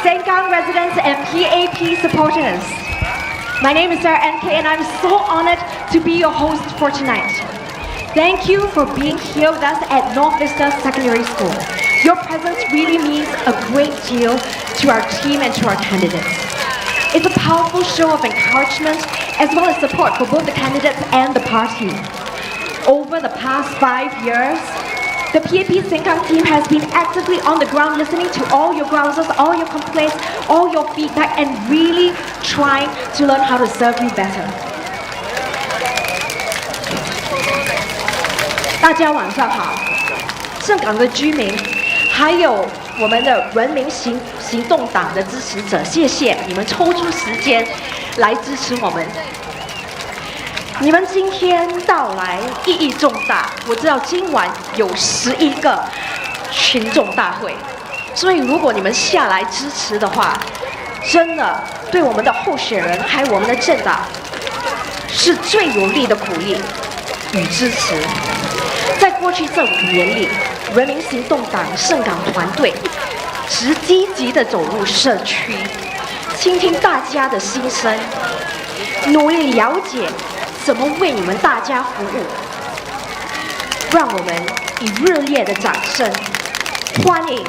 Sengkang residents and PAP supporters. My name is Sarah NK and I'm so honored to be your host for tonight. Thank you for being here with us at North Vista Secondary School. Your presence really means a great deal to our team and to our candidates. It's a powerful show of encouragement as well as support for both the candidates and the party. Over the past 5 years, the PAP Sengkang team has been actively on the ground listening to all your grouses, all your complaints, all your feedback and really trying to learn how to serve you better. 大家晚上好，盛港的居民，还有我们的人民行动党的支持者，谢谢你们抽出时间来支持我们。你们今天到来意义重大，我知道今晚有11个群众大会，所以如果你们下来支持的话，真的对我们的候选人还有我们的政党是最有力的鼓励与支持。在过去这5年里，人民行动党盛港团队直积极地走入社区，倾听大家的心声，努力了解怎么为你们大家服务。让我们以热烈的掌声欢迎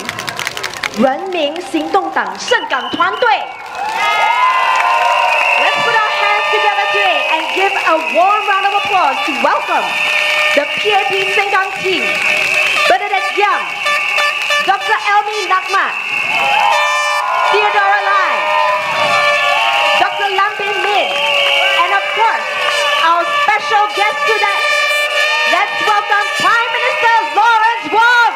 人民行动党盛港团队。Let's put our hands together today and give a warm round of applause to welcome the PAP Sengkang team, Bernadette Young, Dr. Elmi Nakmat, Theodora Lai, Dr. Lampin Min, and of course, our special guest today. Let's welcome Prime Minister Lawrence Wong.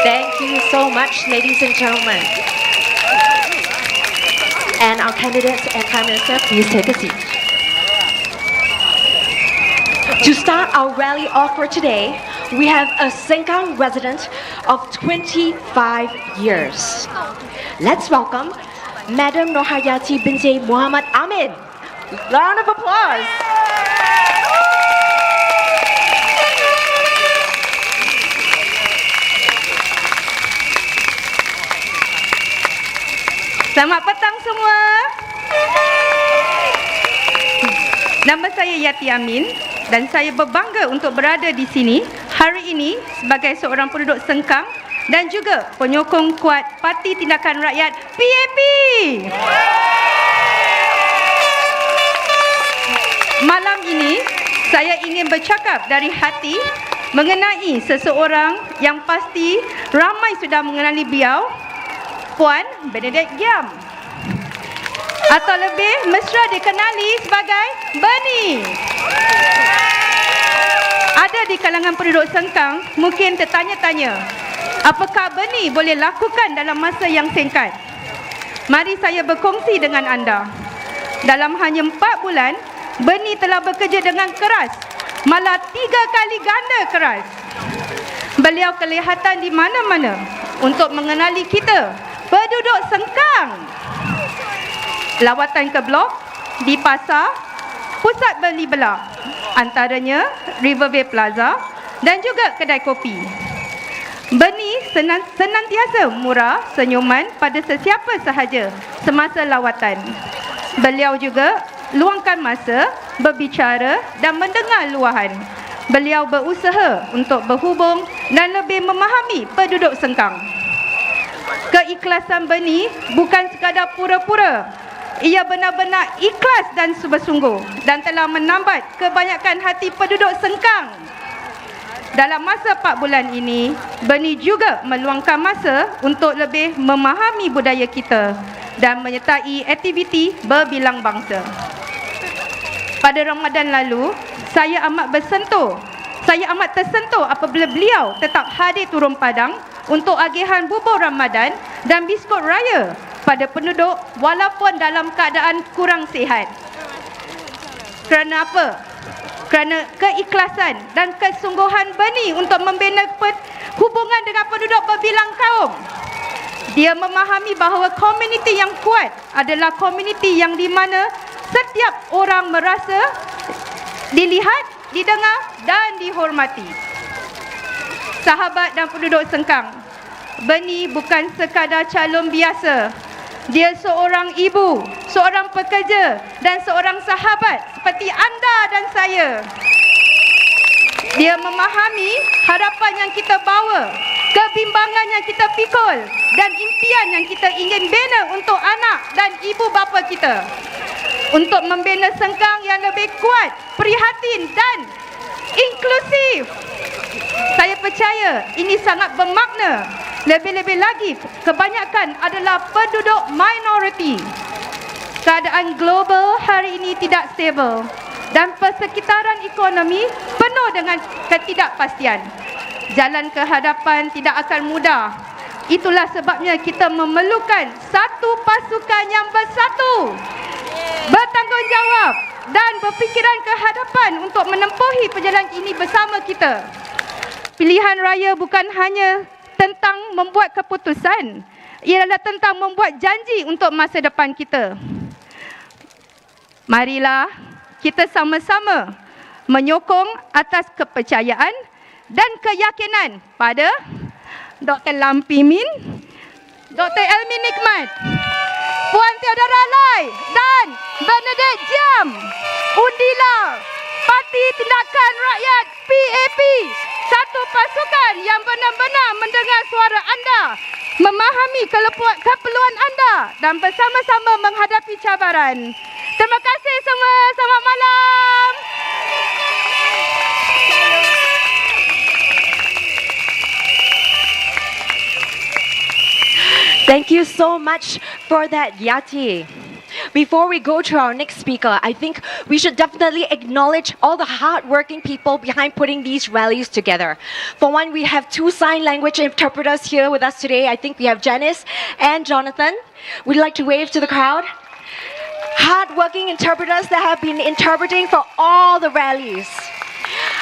Thank you so much, ladies and gentlemen. And our candidates and Prime Minister, please take a seat. To start our rally off for today, we have a Sengkang resident of 25 years. Let's welcome Madam Nohayati binti Muhammad Amin. Round of applause. Selamat petang semua. Nama saya Yati Amin dan saya berbangga untuk berada di sini hari ini sebagai seorang penduduk Sengkang dan juga penyokong kuat Parti Tindakan Rakyat PAP. Malam ini saya ingin bercakap dari hati mengenai seseorang yang pasti ramai sudah mengenali beliau, Puan Bernadette Young, atau lebih mesra dikenali sebagai Bernie. Ada di kalangan penduduk Sengkang mungkin tertanya-tanya, apakah Bernie boleh lakukan dalam masa yang singkat? Mari saya berkongsi dengan anda. Dalam hanya 4 bulan, Bernie telah bekerja dengan keras, malah 3 kali ganda keras. Beliau kelihatan di mana-mana untuk mengenali kita, penduduk Sengkang. Lawatan ke blok, di pasar, pusat beli belah, antaranya Riverview Plaza dan juga kedai kopi. Bernie senantiasa murah senyuman pada sesiapa sahaja semasa lawatan. Beliau juga luangkan masa berbicara dan mendengar luahan. Beliau berusaha untuk berhubung dan lebih memahami penduduk Sengkang. Keikhlasan Bernie bukan sekadar pura-pura. Ia benar-benar ikhlas dan sungguh-sungguh dan telah menambat kebanyakan hati penduduk Sengkang. Dalam masa 4 bulan ini, Bernie juga meluangkan masa untuk lebih memahami budaya kita dan menyertai aktiviti berbilang bangsa. Pada Ramadan lalu, saya amat tersentuh apabila beliau tetap hadir turun padang untuk agihan bubur Ramadan dan biskut raya pada penduduk walaupun dalam keadaan kurang sihat. Kerana apa? Kerana keikhlasan dan kesungguhan Bernie untuk membina hubungan dengan penduduk berbilang kaum. Dia memahami bahawa komuniti yang kuat adalah komuniti yang di mana setiap orang merasa dilihat, didengar dan dihormati. Sahabat dan penduduk Sengkang, Bernie bukan sekadar calon biasa. Dia seorang ibu, seorang pekerja dan seorang sahabat seperti anda dan saya. Dia memahami harapan yang kita bawa, kebimbangan yang kita pikul dan impian yang kita ingin bina untuk anak dan ibu bapa kita. Untuk membina Sengkang yang lebih kuat, prihatin dan inklusif. Saya percaya ini sangat bermakna. Lebih-lebih lagi, kebanyakan adalah penduduk minoriti. Keadaan global hari ini tidak stabil dan persekitaran ekonomi penuh dengan ketidakpastian. Jalan ke hadapan tidak akan mudah. Itulah sebabnya kita memerlukan satu pasukan yang bersatu, bertanggungjawab dan berfikiran ke hadapan untuk menempuhi perjalanan ini bersama kita. Pilihan raya bukan hanya tentang membuat keputusan, ia adalah tentang membuat janji untuk masa depan kita. Marilah kita sama-sama menyokong atas kepercayaan dan keyakinan pada Dr. Lam Pimin, Dr. Elmi Nikmat, Puan Theodora Lai dan Bernadette Jam. Undilah Parti Tindakan Rakyat PAP, satu pasukan yang benar-benar mendengar suara anda, memahami keperluan anda dan bersama-sama menghadapi cabaran. Terima kasih semua. Selamat malam. Thank you so much for that, Yati. Before we go to our next speaker, I think we should definitely acknowledge all the hard-working people behind putting these rallies together. For one, we have 2 sign language interpreters here with us today. I think we have Janice and Jonathan. Would you like to wave to the crowd? Hard-working interpreters that have been interpreting for all the rallies.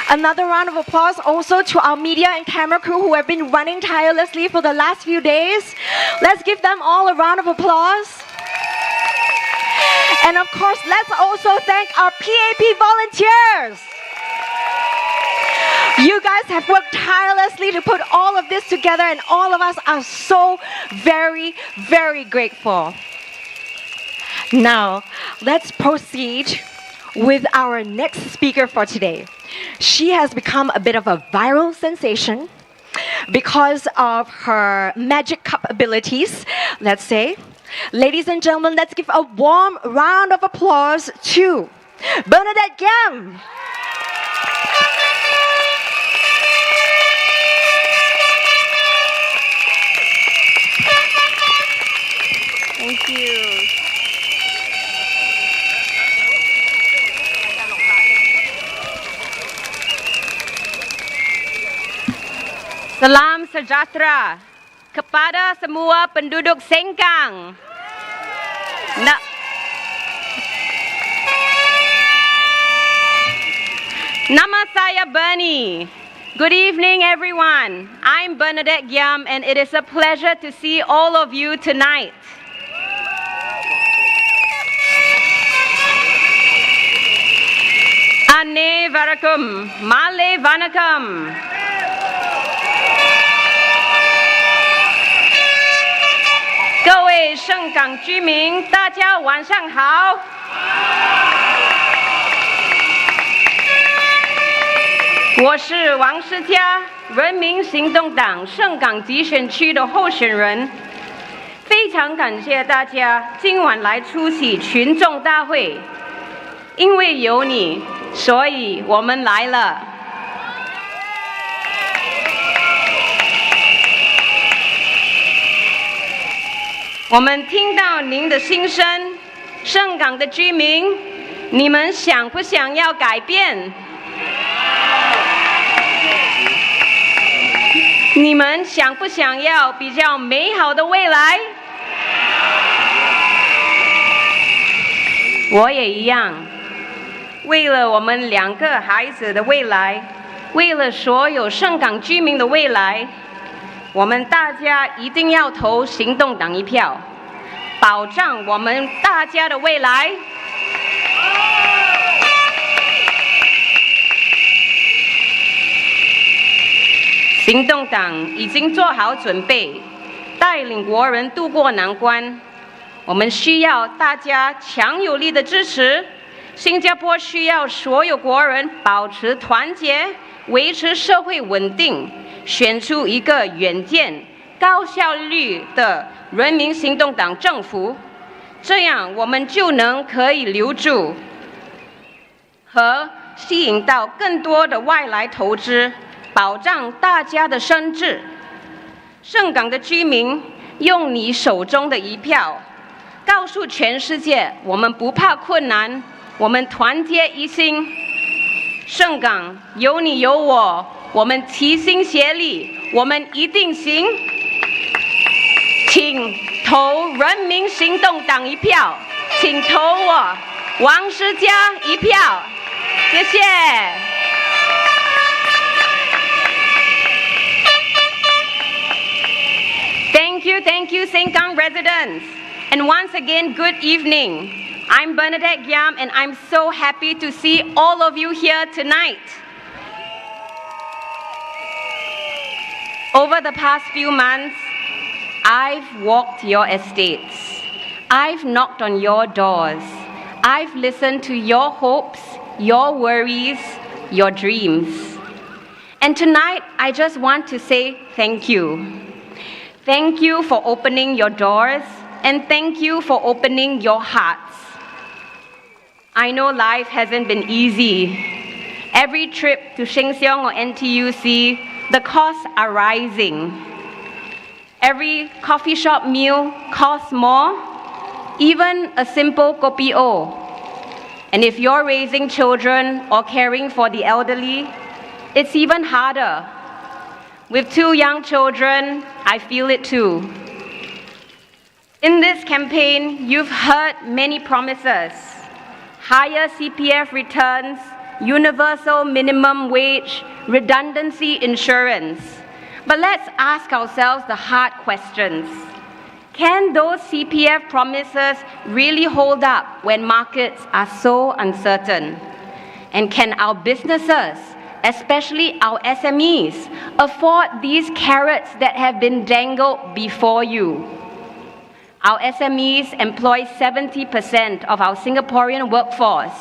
Another round of applause also to our media and camera crew who have been running tirelessly for the last few days. Let's give them all a round of applause. And of course, let's also thank our PAP volunteers. You guys have worked tirelessly to put all of this together, and all of us are so very, very grateful. Now, let's proceed with our next speaker for today. She has become a bit of a viral sensation because of her magic cup abilities, let's say. Ladies and gentlemen, let's give a warm round of applause to Bernadette Gam. Thank you. Salam sejahtera kepada semua penduduk Sengkang. Nama saya Bernie. Good evening, everyone. I'm Bernadette Giam, and it is a pleasure to see all of you tonight. Ane varakum, male vanakam. 各位盛港居民，大家晚上好。我是王诗佳，人民行动党盛港集选区的候选人。非常感谢大家今晚来出席群众大会，因为有你，所以我们来了。我们听到您的心声，盛港的居民，你们想不想要改变？你们想不想要比较美好的未来？我也一样。为了我们2个孩子的未来，为了所有盛港居民的未来，我们大家一定要投行动党一票，保障我们大家的未来。行动党已经做好准备，带领国人渡过难关。我们需要大家强有力的支持。新加坡需要所有国人保持团结，维持社会稳定，选出一个远见、高效率的人民行动党政府，这样我们就可以留住和吸引到更多的外来投资，保障大家的生计。盛港的居民，用你手中的一票，告诉全世界，我们不怕困难，我们团结一心。盛港有你有我，我们齐心协力，我们一定行。请投人民行动党一票，请投我王诗佳一票，谢谢。Thank you, Sengkang residents. And once again, good evening. I'm Bernadette Giam, and I'm so happy to see all of you here tonight. Over the past few months, I've walked your estates. I've knocked on your doors. I've listened to your hopes, your worries, your dreams. And tonight, I just want to say thank you. Thank you for opening your doors, and thank you for opening your hearts. I know life hasn't been easy. Every trip to Sheng Siong or NTUC, the costs are rising. Every coffee shop meal costs more, even a simple kopi o. And if you're raising children or caring for the elderly, it's even harder. With 2 young children, I feel it too. In this campaign, you've heard many promises: higher CPF returns, universal minimum wage, redundancy insurance. But let's ask ourselves the hard questions. Can those CPF promises really hold up when markets are so uncertain? And can our businesses, especially our SMEs, afford these carrots that have been dangled before you? Our SMEs employ 70% of our Singaporean workforce,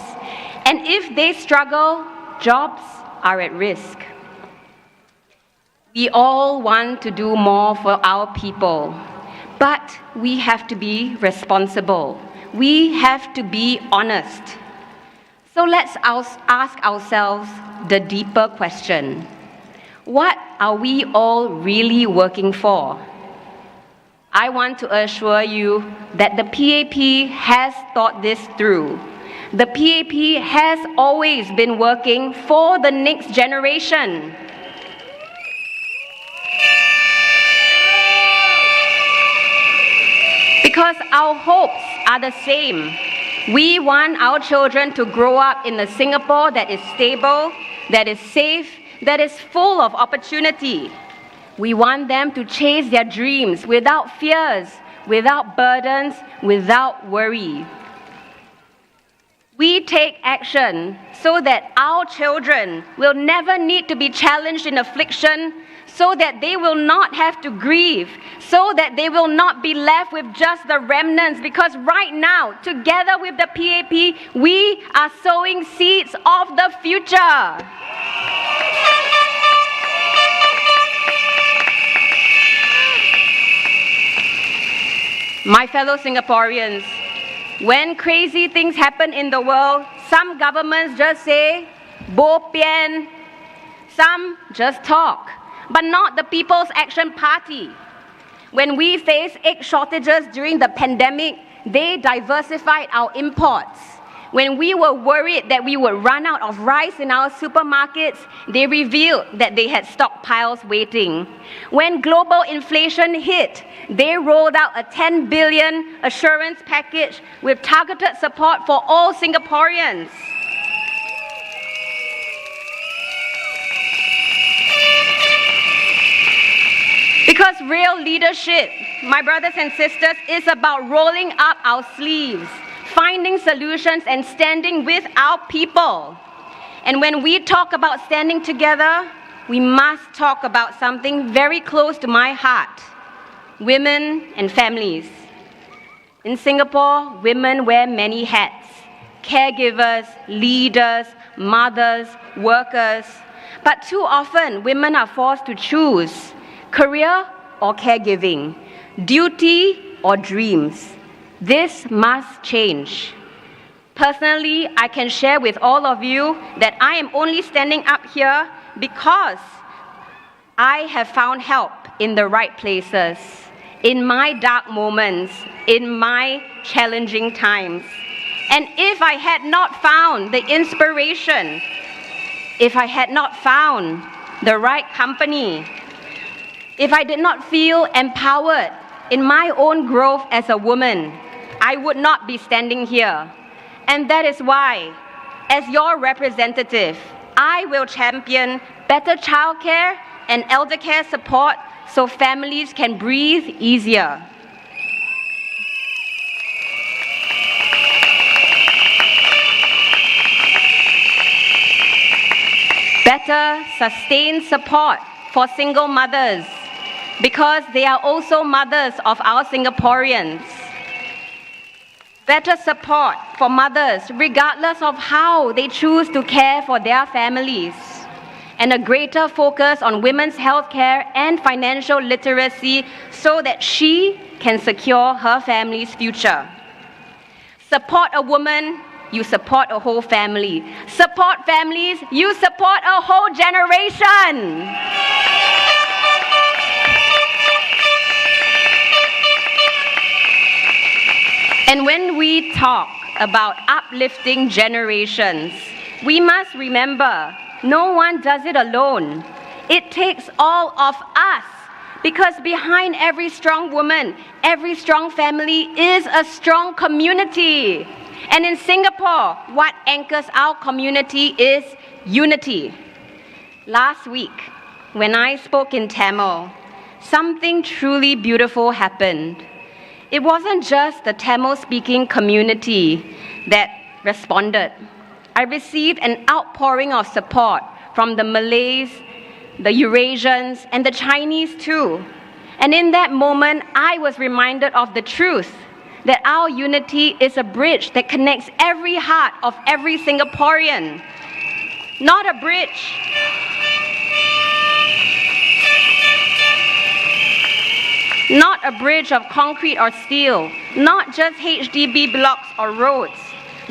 and if they struggle, jobs are at risk. We all want to do more for our people, but we have to be responsible. We have to be honest. So let's ask ourselves the deeper question: what are we all really working for? I want to assure you that the PAP has thought this through. The PAP has always been working for the next generation. Because our hopes are the same. We want our children to grow up in a Singapore that is stable, that is safe, that is full of opportunity. We want them to chase their dreams without fears, without burdens, without worry. We take action so that our children will never need to be challenged in affliction, so that they will not have to grieve, so that they will not be left with just the remnants, because right now, together with the PAP, we are sowing seeds of the future. My fellow Singaporeans, when crazy things happen in the world, some governments just say, bo pian, some just talk, but not the People's Action Party. When we faced egg shortages during the pandemic, they diversified our imports. When we were worried that we would run out of rice in our supermarkets, they revealed that they had stockpiles waiting. When global inflation hit, they rolled out a 10 billion assurance package with targeted support for all Singaporeans. Because real leadership, my brothers and sisters, is about rolling up our sleeves, finding solutions and standing with our people. And when we talk about standing together, we must talk about something very close to my heart: women and families. In Singapore, women wear many hats: caregivers, leaders, mothers, workers. But too often, women are forced to choose career or caregiving, duty or dreams. This must change. Personally, I can share with all of you that I am only standing up here because I have found help in the right places, in my dark moments, in my challenging times. And if I had not found the inspiration, if I had not found the right company, if I did not feel empowered in my own growth as a woman, I would not be standing here. And that is why, as your representative, I will champion better childcare and elder care support so families can breathe easier. Better sustained support for single mothers, because they are also mothers of our Singaporeans. Better support for mothers regardless of how they choose to care for their families. And a greater focus on women's health care and financial literacy so that she can secure her family's future. Support a woman, you support a whole family. Support families, you support a whole generation. And when we talk about uplifting generations, we must remember no one does it alone. It takes all of us, because behind every strong woman, every strong family is a strong community. And in Singapore, what anchors our community is unity. Last week, when I spoke in Tamil, something truly beautiful happened. It wasn't just the Tamil-speaking community that responded. I received an outpouring of support from the Malays, the Eurasians, and the Chinese too. And in that moment, I was reminded of the truth that our unity is a bridge that connects every heart of every Singaporean. Not a bridge. Not a bridge of concrete or steel, not just HDB blocks or roads,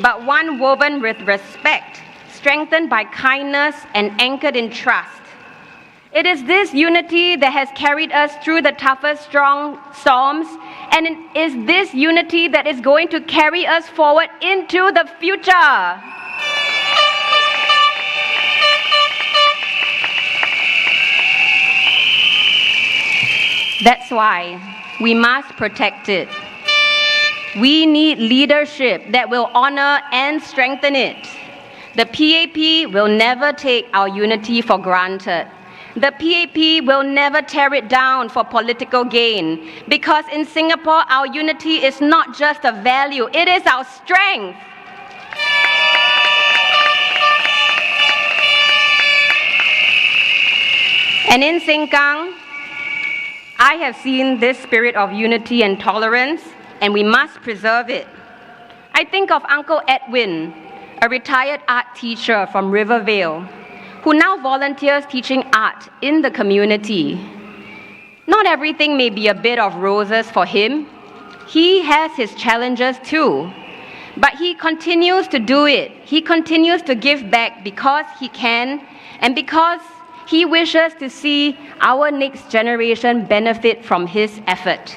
but one woven with respect, strengthened by kindness and anchored in trust. It is this unity that has carried us through the toughest storms, and it is this unity that is going to carry us forward into the future. That's why we must protect it. We need leadership that will honor and strengthen it. The PAP will never take our unity for granted. The PAP will never tear it down for political gain, because in Singapore, our unity is not just a value, it is our strength. And in Sengkang, I have seen this spirit of unity and tolerance, and we must preserve it. I think of Uncle Edwin, a retired art teacher from Rivervale, who now volunteers teaching art in the community. Not everything may be a bed of roses for him. He has his challenges too. But he continues to do it. He continues to give back because he can, and because he wishes to see our next generation benefit from his effort.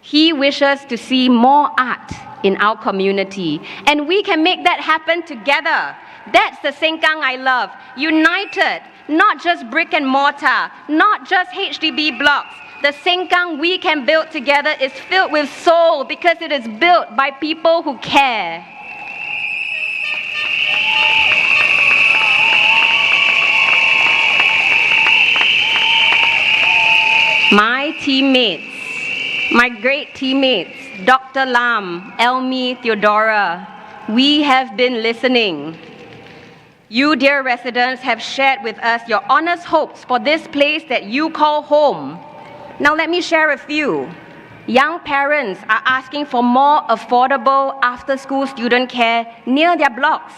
He wishes to see more art in our community, and we can make that happen together. That's the Sengkang I love. United, not just brick and mortar, not just HDB blocks. The Sengkang we can build together is filled with soul because it is built by people who care. My teammates, my great teammates, Dr. Lam, Elmi, Theodora, we have been listening. You, dear residents, have shared with us your honest hopes for this place that you call home. Now let me share a few. Young parents are asking for more affordable after-school student care near their blocks.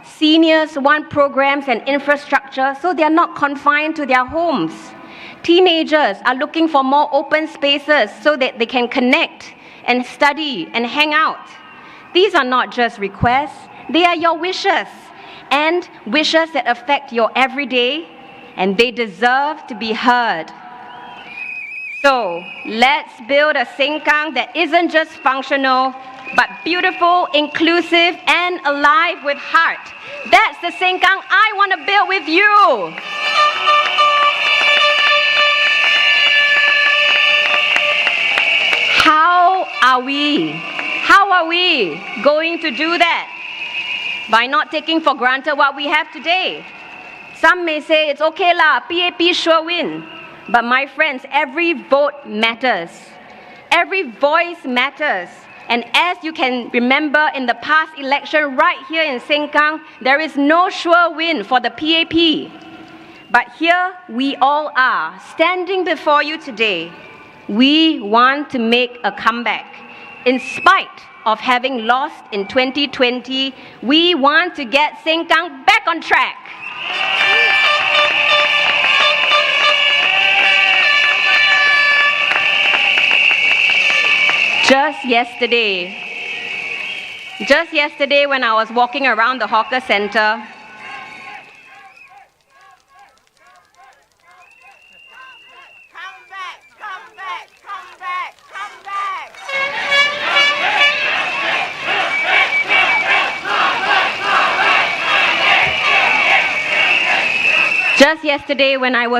Seniors want programs and infrastructure so they are not confined to their homes. Teenagers are looking for more open spaces so that they can connect and study and hang out. These are not just requests, they are your wishes, and wishes that affect your everyday, and they deserve to be heard. So let's build a Sengkang that isn't just functional, but beautiful, inclusive, and alive with heart. That's the Sengkang I want to build with you. How are we going to do that? By not taking for granted what we have today. Some may say it's okay lah, PAP sure win. But my friends, every vote matters. Every voice matters. And as you can remember in the past election right here in Sengkang, there is no sure win for the PAP. But here we all are, standing before you today. We want to make a comeback. In spite of having lost in 2020, we want to get Sengkang back on track. Just yesterday when I was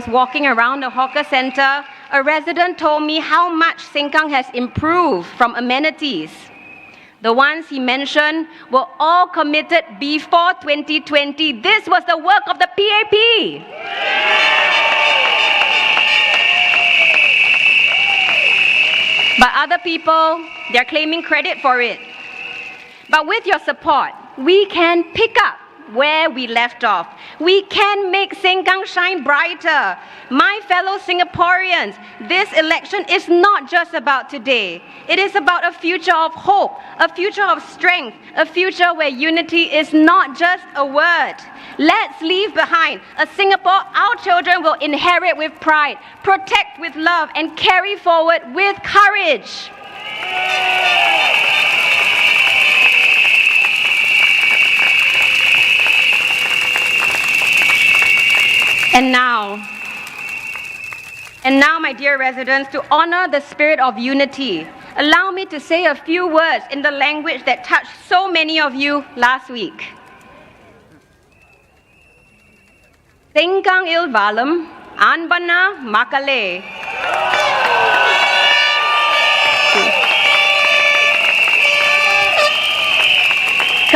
walking around the hawker center, a resident told me how much Sengkang has improved from amenities. The ones he mentioned were all committed before 2020. This was the work of the PAP. But other people, they're claiming credit for it. But with your support, we can pick up where we left off. We can make Sengkang shine brighter. My fellow Singaporeans, this election is not just about today. It is about a future of hope, a future of strength, a future where unity is not just a word. Let's leave behind a Singapore our children will inherit with pride, protect with love, and carry forward with courage. And now, my dear residents, to honor the spirit of unity, allow me to say a few words in the language that touched so many of you last week. Sengkang il valem, anbana makale.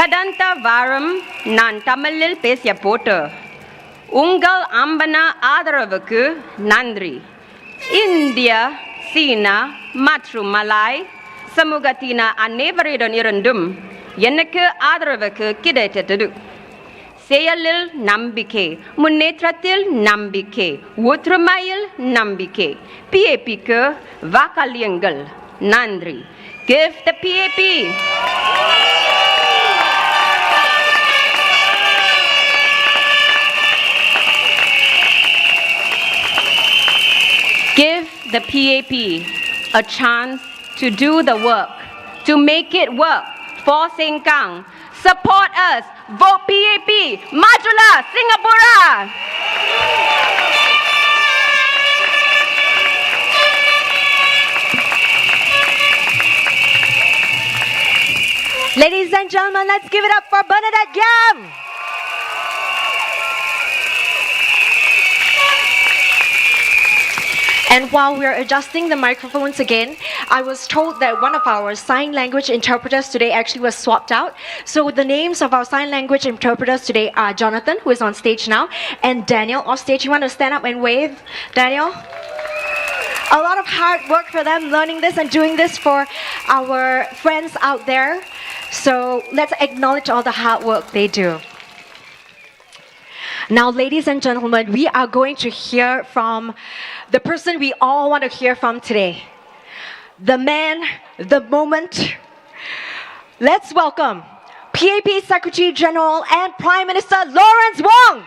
Kadanta varam nan Tamilil pesya porter. Ungal ambana adaravaku nandri. India, Sina, Matru Malay, Samugatina anevaridon irundum. Yenake adaravaku kidetetu. Seyalil nambike, Munetratil nambike, Wutramayil nambike, PAP ke vakaliengal, Nandri. Give the PAP. Give the PAP a chance to do the work, to make it work for Sengkang. Support us. Vote PAP. Majulah Singapura. Ladies and gentlemen, let's give it up for Bernadette Yam. And while we're adjusting the microphones again, I was told that one of our sign language interpreters today actually was swapped out. So the names of our sign language interpreters today are Jonathan, who is on stage now, and Daniel off stage. You want to stand up and wave, Daniel? A lot of hard work for them learning this and doing this for our friends out there. So let's acknowledge all the hard work they do. Now, ladies and gentlemen, we are going to hear from the person we all want to hear from today. The man, the moment. Let's welcome PAP Secretary General and Prime Minister Lawrence Wong.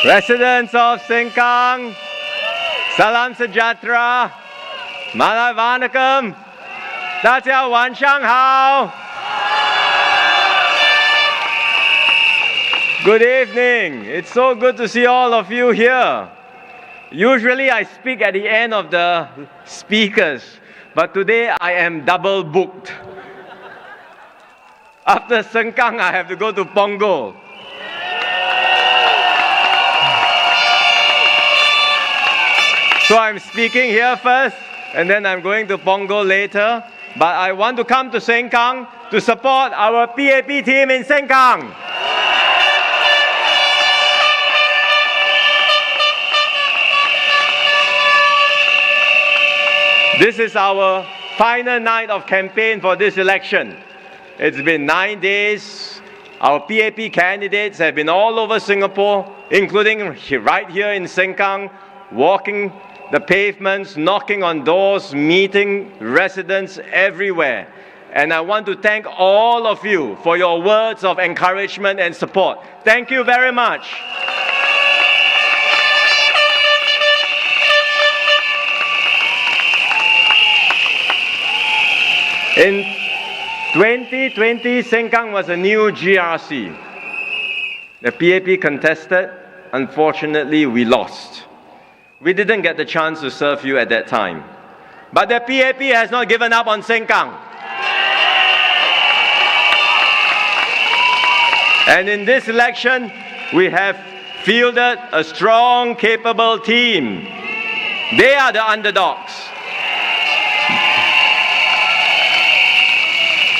Residents of Sengkang, Salam Sejahtera, Malay Vanakkam, Datia Wan Shang Hao. Good evening. It's so good to see all of you here. Usually I speak at the end of the speakers, but today I am double booked. After Sengkang, I have to go to Punggol. So I'm speaking here first, and then I'm going to Punggol later. But I want to come to Sengkang to support our PAP team in Sengkang. This is our final night of campaign for this election. It's been 9 days. Our PAP candidates have been all over Singapore, including right here in Sengkang, walking the pavements, knocking on doors, meeting residents everywhere. And I want to thank all of you for your words of encouragement and support. Thank you very much. In 2020, Sengkang was a new GRC. The PAP contested. Unfortunately, we lost. We didn't get the chance to serve you at that time. But the PAP has not given up on Sengkang. And in this election, we have fielded a strong, capable team. They are the underdogs.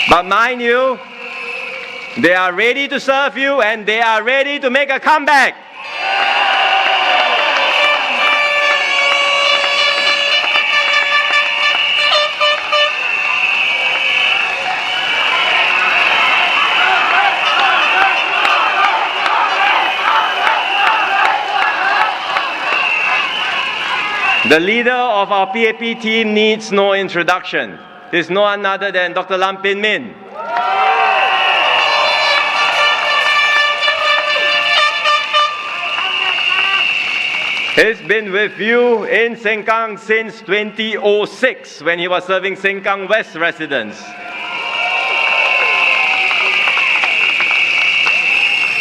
But mind you, they are ready to serve you and they are ready to make a comeback. The leader of our PAP team needs no introduction. He's no one other than Dr. Lam Pin Min. He's been with you in Sengkang since 2006 when he was serving Sengkang West residents.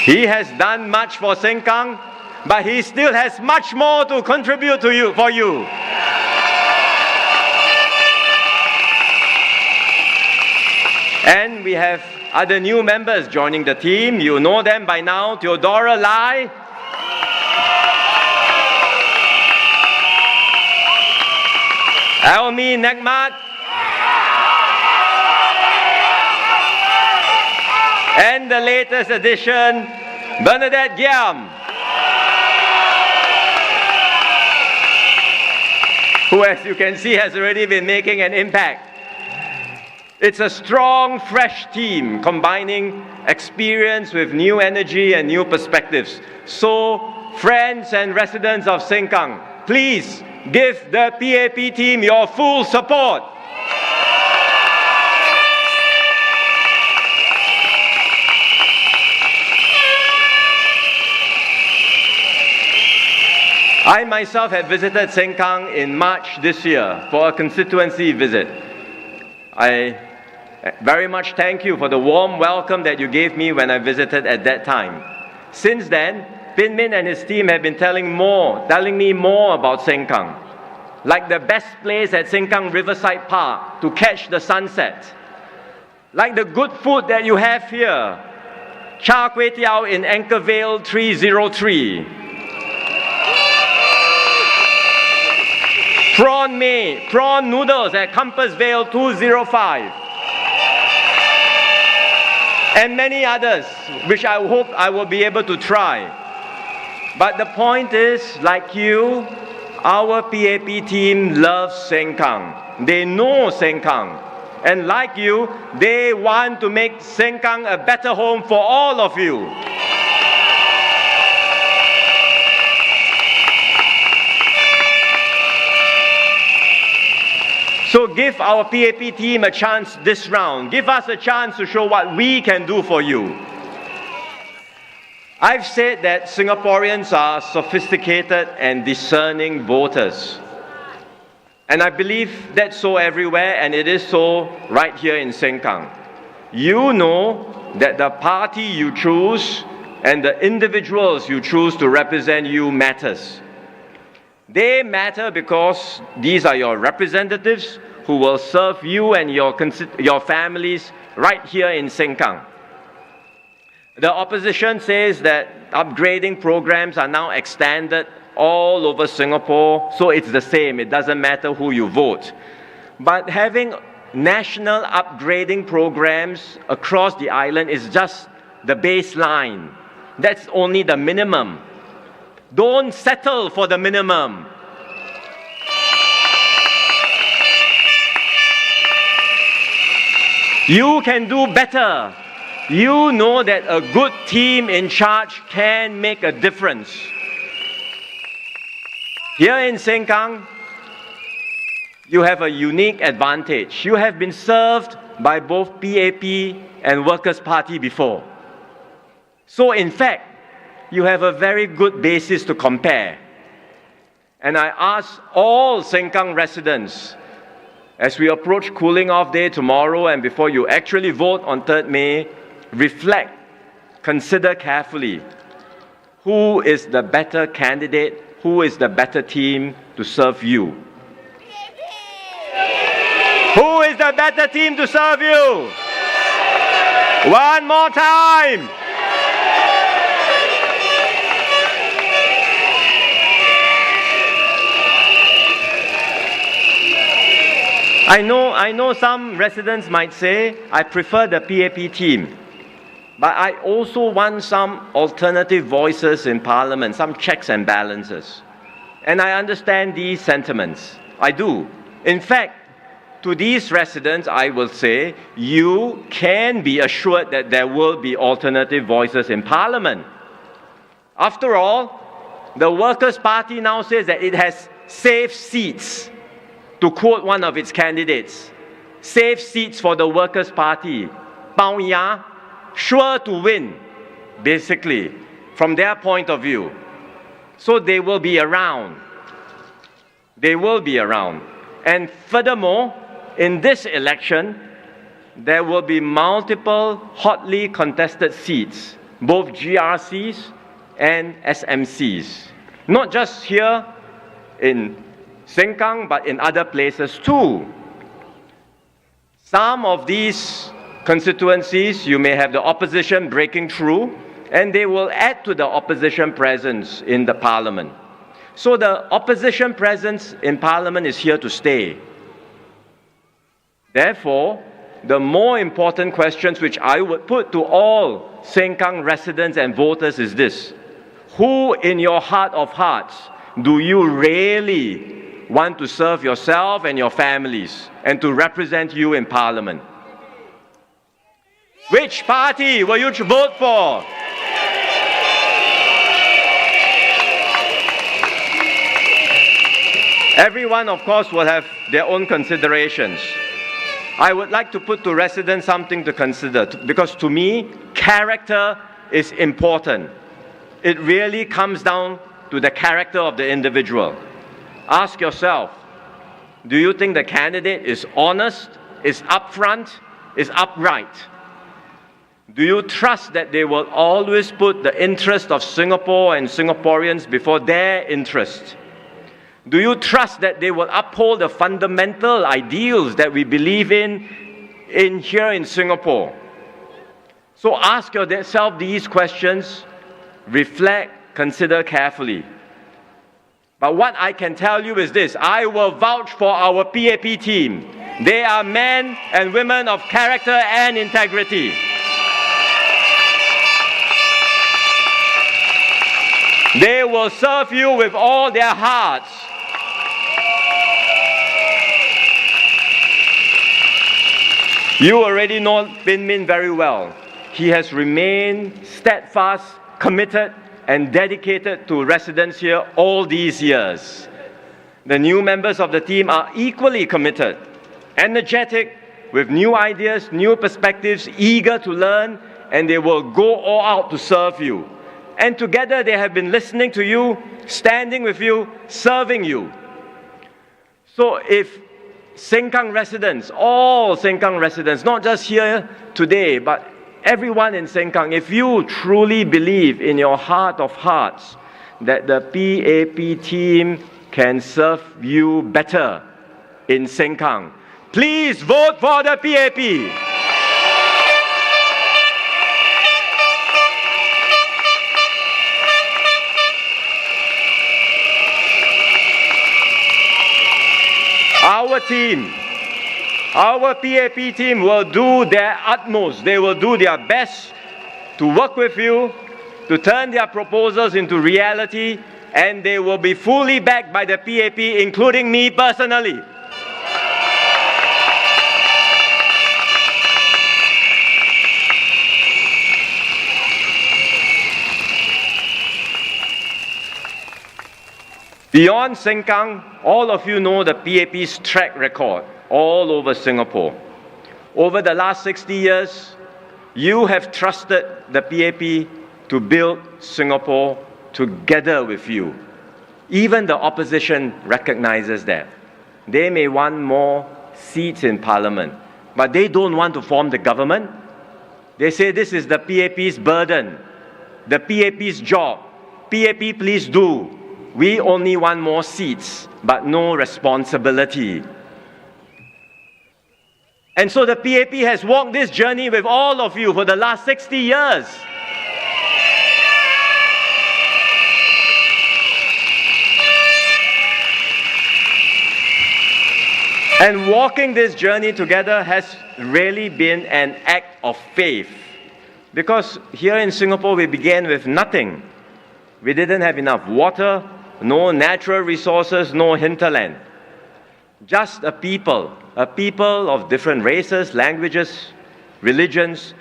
He has done much for Sengkang, but he still has much more to contribute to you, for you. And we have other new members joining the team. You know them by now. Theodora Lai, Almi Negmat, and the latest addition, Bernadette Giam, who, as you can see, has already been making an impact. It's a strong, fresh team combining experience with new energy and new perspectives. So, friends and residents of Sengkang, please give the PAP team your full support. I myself had visited Sengkang in March this year for a constituency visit. I very much thank you for the warm welcome that you gave me when I visited at that time. Since then, Bin Min and his team have been telling me more about Sengkang, like the best place at Sengkang Riverside Park to catch the sunset, like the good food that you have here, Char Kway Teow in Anchorvale 303, prawn noodles at Compassvale 205, and many others, which I hope I will be able to try. But the point is, like you, our PAP team loves Sengkang. They know Sengkang. And like you, they want to make Sengkang a better home for all of you. So give our PAP team a chance this round. Give us a chance to show what we can do for you. I've said that Singaporeans are sophisticated and discerning voters. And I believe that's so everywhere, and it is so right here in Sengkang. You know that the party you choose and the individuals you choose to represent you matters. They matter because these are your representatives who will serve you and your families right here in Sengkang. The opposition says that upgrading programs are now extended all over Singapore, so it's the same. It doesn't matter who you vote. But having national upgrading programs across the island is just the baseline. That's only the minimum. Don't settle for the minimum. You can do better. You know that a good team in charge can make a difference. Here in Sengkang, you have a unique advantage. You have been served by both PAP and Workers' Party before. So in fact, you have a very good basis to compare. And I ask all Sengkang residents, as we approach cooling off day tomorrow and before you actually vote on 3rd May, reflect, consider carefully who is the better candidate, who is the better team to serve you. Who is the better team to serve you? One more time. I know some residents might say, I prefer the PAP team. But I also want some alternative voices in Parliament, some checks and balances. And I understand these sentiments. I do. In fact, to these residents, I will say, you can be assured that there will be alternative voices in Parliament. After all, the Workers' Party now says that it has safe seats. To quote one of its candidates, safe seats for the Workers' Party. Bao ya, sure to win, basically, from their point of view. So they will be around. They will be around. And furthermore, in this election, there will be multiple hotly contested seats, both GRCs and SMCs. Not just here in Sengkang, but in other places too. Some of these constituencies, you may have the opposition breaking through, and they will add to the opposition presence in the parliament. So the opposition presence in parliament is here to stay. Therefore, the more important questions which I would put to all Sengkang residents and voters is this: who in your heart of hearts do you really want to serve yourself and your families and to represent you in parliament? Which party will you vote for? Everyone, of course, will have their own considerations. I would like to put to residents something to consider, because to me, character is important. It really comes down to the character of the individual. Ask yourself, do you think the candidate is honest, is upfront, is upright? Do you trust that they will always put the interest of Singapore and Singaporeans before their interest? Do you trust that they will uphold the fundamental ideals that we believe in here in Singapore? So ask yourself these questions, reflect, consider carefully. But what I can tell you is this: I will vouch for our PAP team. They are men and women of character and integrity. They will serve you with all their hearts. You already know Bin Min very well. He has remained steadfast, committed, and dedicated to residents here all these years. The new members of the team are equally committed, energetic, with new ideas, new perspectives, eager to learn, and they will go all out to serve you. And together they have been listening to you, standing with you, serving you. So if Sengkang residents, all Sengkang residents, not just here today, but everyone in Sengkang, if you truly believe in your heart of hearts that the PAP team can serve you better in Sengkang, please vote for the PAP. Our team, our PAP team will do their utmost. They will do their best to work with you, to turn their proposals into reality, and they will be fully backed by the PAP, including me personally. Beyond Sengkang, all of you know the PAP's track record all over Singapore. Over the last 60 years, you have trusted the PAP to build Singapore together with you. Even the opposition recognizes that. They may want more seats in Parliament, but they don't want to form the government. They say this is the PAP's burden, the PAP's job. PAP, please do. We only want more seats, but no responsibility. And so the PAP has walked this journey with all of you for the last 60 years. And walking this journey together has really been an act of faith. Because here in Singapore, we began with nothing. We didn't have enough water, no natural resources, no hinterland. Just a people of different races, languages, religions,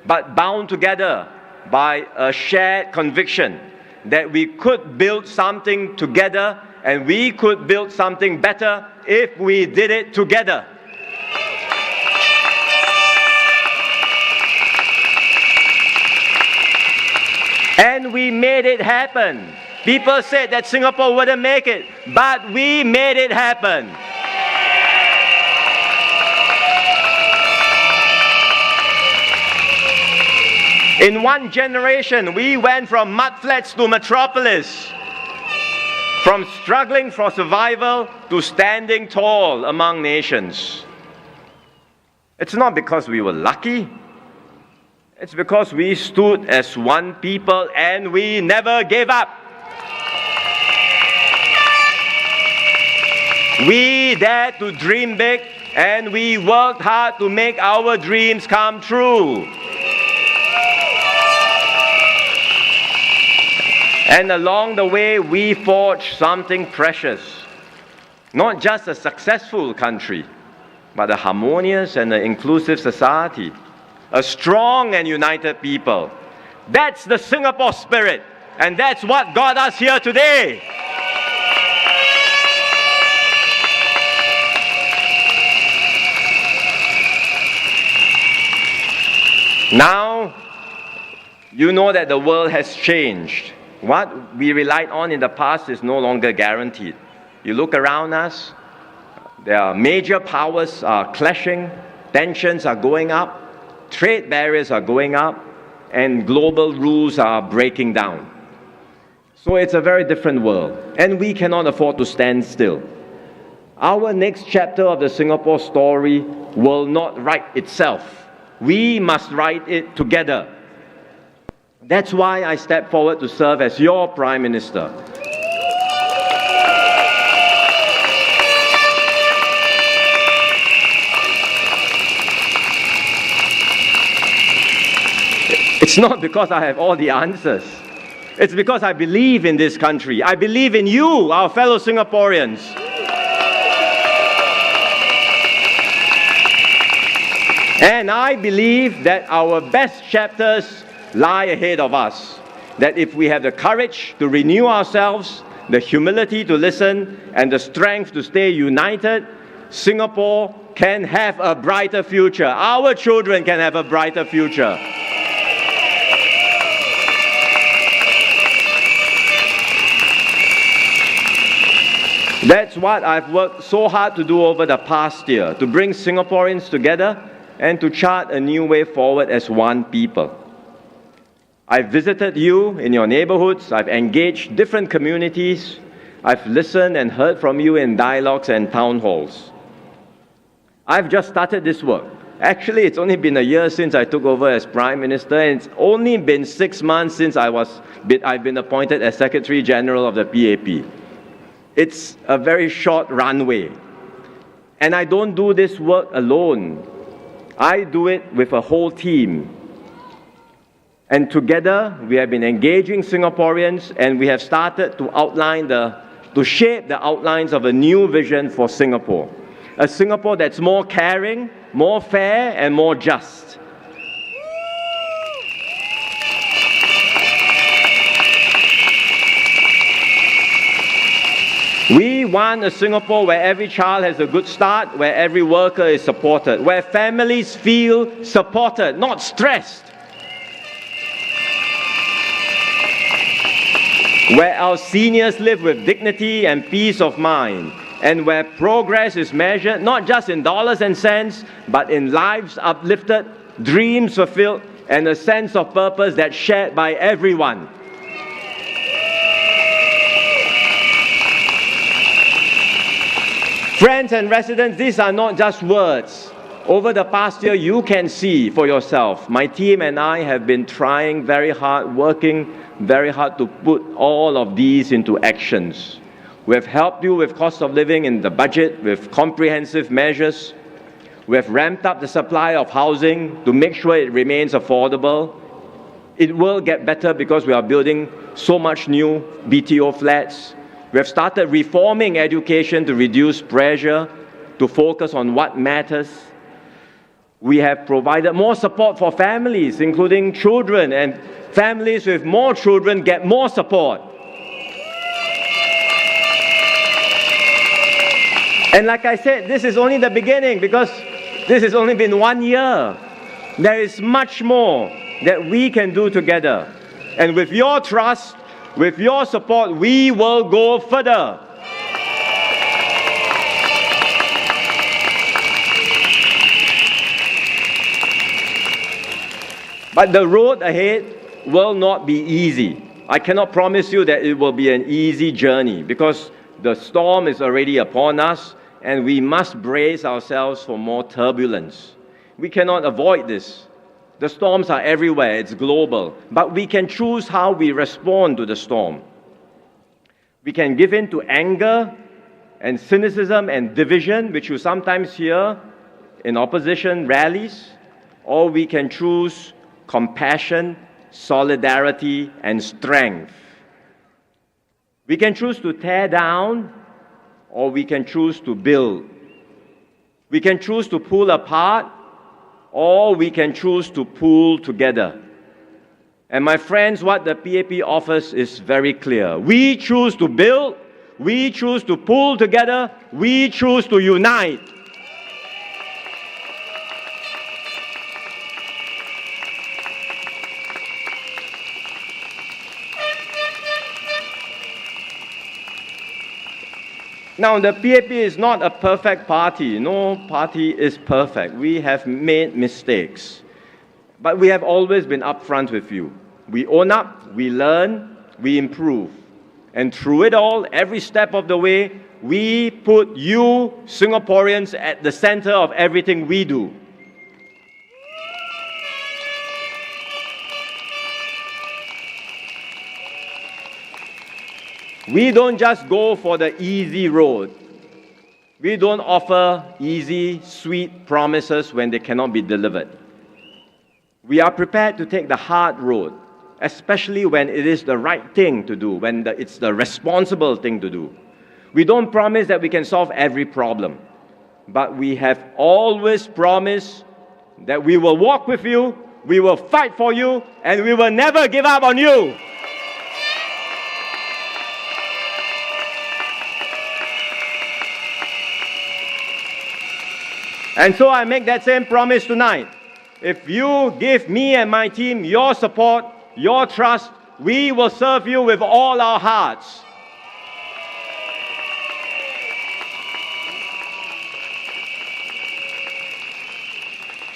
but bound together by a shared conviction that we could build something together, and we could build something better if we did it together. And we made it happen. People said that Singapore wouldn't make it, but we made it happen. In one generation, we went from mudflats to metropolis, from struggling for survival to standing tall among nations. It's not because we were lucky. It's because we stood as one people and we never gave up. We dared to dream big and we worked hard to make our dreams come true. And along the way, we forged something precious. Not just a successful country, but a harmonious and an inclusive society. A strong and united people. That's the Singapore spirit, and that's what got us here today. Now, you know that the world has changed. What we relied on in the past is no longer guaranteed. You look around us, there are major powers are clashing, tensions are going up, trade barriers are going up, and global rules are breaking down. So it's a very different world, and we cannot afford to stand still. Our next chapter of the Singapore story will not write itself. We must write it together. That's why I stepped forward to serve as your Prime Minister. It's not because I have all the answers. It's because I believe in this country. I believe in you, our fellow Singaporeans. And I believe that our best chapters lie ahead of us. That if we have the courage to renew ourselves, the humility to listen, and the strength to stay united, Singapore can have a brighter future. Our children can have a brighter future. That's what I've worked so hard to do over the past year, to bring Singaporeans together and to chart a new way forward as one people. I've visited you in your neighborhoods, I've engaged different communities, I've listened and heard from you in dialogues and town halls. I've just started this work. Actually, it's only been a year since I took over as Prime Minister, and it's only been 6 months since I've been appointed as Secretary General of the PAP. It's a very short runway. And I don't do this work alone. I do it with a whole team. And together, we have been engaging Singaporeans, and we have started to shape the outlines of a new vision for Singapore. A Singapore that's more caring, more fair, and more just. We want a Singapore where every child has a good start, where every worker is supported, where families feel supported, not stressed. Where our seniors live with dignity and peace of mind, and where progress is measured not just in dollars and cents, but in lives uplifted, dreams fulfilled, and a sense of purpose that's shared by everyone. Friends and residents, these are not just words. Over the past year, you can see for yourself. My team and I have been trying very hard, working very hard to put all of these into actions. We have helped you with cost of living in the budget, with comprehensive measures. We have ramped up the supply of housing to make sure it remains affordable. It will get better because we are building so much new BTO flats. We have started reforming education to reduce pressure, to focus on what matters. We have provided more support for families, including children, and families with more children get more support. And like I said, this is only the beginning because this has only been 1 year. There is much more that we can do together. And with your trust, with your support, we will go further. But the road ahead will not be easy. I cannot promise you that it will be an easy journey because the storm is already upon us and we must brace ourselves for more turbulence. we cannot avoid this. The storms are everywhere, it's global. But we can choose how we respond to the storm. We can give in to anger and cynicism and division, which you sometimes hear in opposition rallies, or we can choose compassion, solidarity, and strength. We can choose to tear down, or we can choose to build. We can choose to pull apart, or we can choose to pull together. And my friends, what the PAP offers is very clear. We choose to build, we choose to pull together, we choose to unite. Now, the PAP is not a perfect party. No party is perfect. We have made mistakes. But we have always been upfront with you. We own up, we learn, we improve. And through it all, every step of the way, we put you, Singaporeans, at the center of everything we do. We don't just go for the easy road. We don't offer easy, sweet promises when they cannot be delivered. We are prepared to take the hard road, especially when it is the right thing to do, when it's the responsible thing to do. We don't promise that we can solve every problem, but we have always promised that we will walk with you, we will fight for you, and we will never give up on you. And so I make that same promise tonight. If you give me and my team your support, your trust, we will serve you with all our hearts.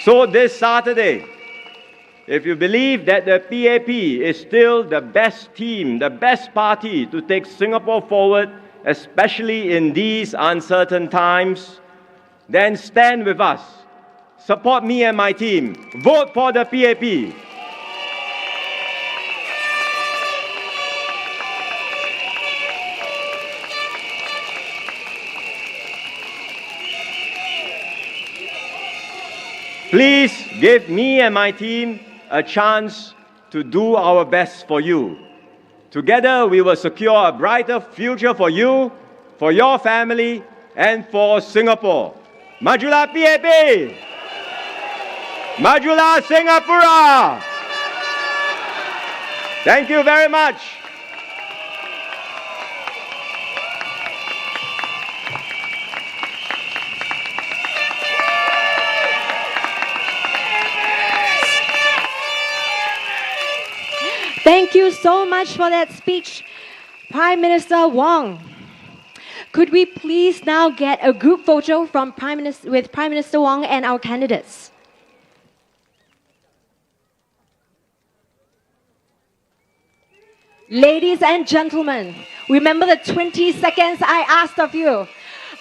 So this Saturday, if you believe that the PAP is still the best team, the best party to take Singapore forward, especially in these uncertain times, then stand with us. Support me and my team. Vote for the PAP. Please give me and my team a chance to do our best for you. Together we will secure a brighter future for you, for your family, and for Singapore. Majulah PAP! Majulah Singapura! Thank you very much. Thank you so much for that speech, Prime Minister Wong. Could we please now get a group photo with Prime Minister Wong and our candidates? Ladies and gentlemen, remember the 20 seconds I asked of you.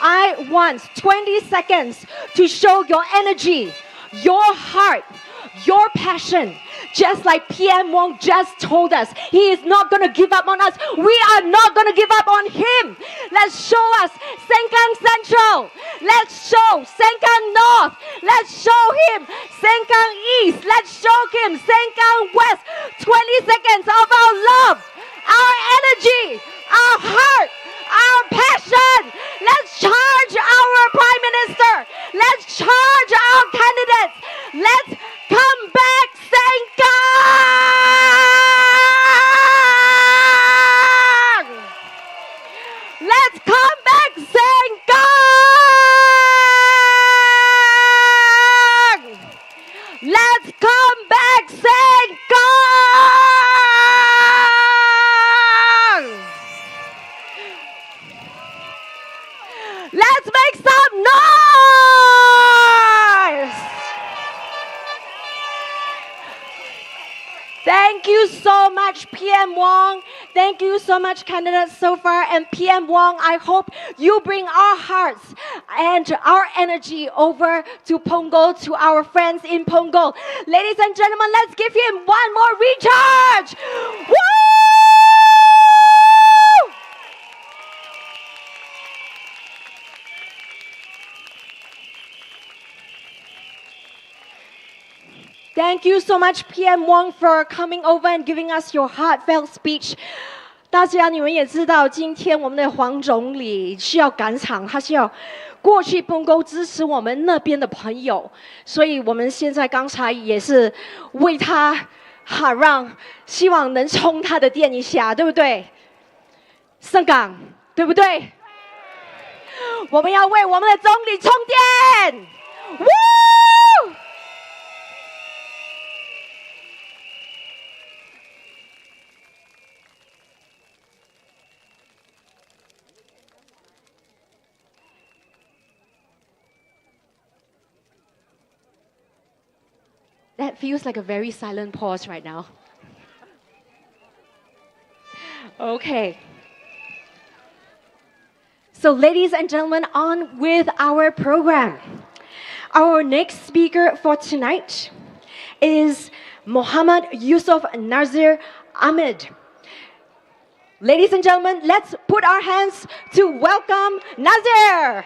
I want 20 seconds to show your energy, your heart, your passion. Just like PM Wong just told us, he is not going to give up on us. We are not going to give up on him. Let's show us Sengkang Central. Let's show Sengkang North. Let's show him Sengkang East. Let's show him Sengkang West. 20 seconds of our love, our energy, our heart, our passion. Let's charge our Prime Minister. Let's charge our candidates. Let's come back, Sengkang! Let's come back, Sengkang! Let's come back, Sengkang! Let's make some noise! Thank you so much, PM Wong. Thank you so much, candidates so far. And PM Wong, I hope you bring our hearts and our energy over to Punggol, to our friends in Punggol. Ladies and gentlemen, let's give him one more recharge. Woo! Thank you so much, PM Wong, for coming over and giving us your heartfelt speech. 大家你们也知道，今天我们的黄总理需要赶场，他需要过去punggol沟支持我们那边的朋友，所以我们现在刚才也是为他喊让，希望能充他的电一下，对不对？盛港，对不对？我们要为我们的总理充电！ That feels like a very silent pause right now. Okay. So ladies and gentlemen, on with our program. Our next speaker for tonight is Muhammad Yusuf Nazir Ahmed. Ladies and gentlemen, let's put our hands to welcome Nazir.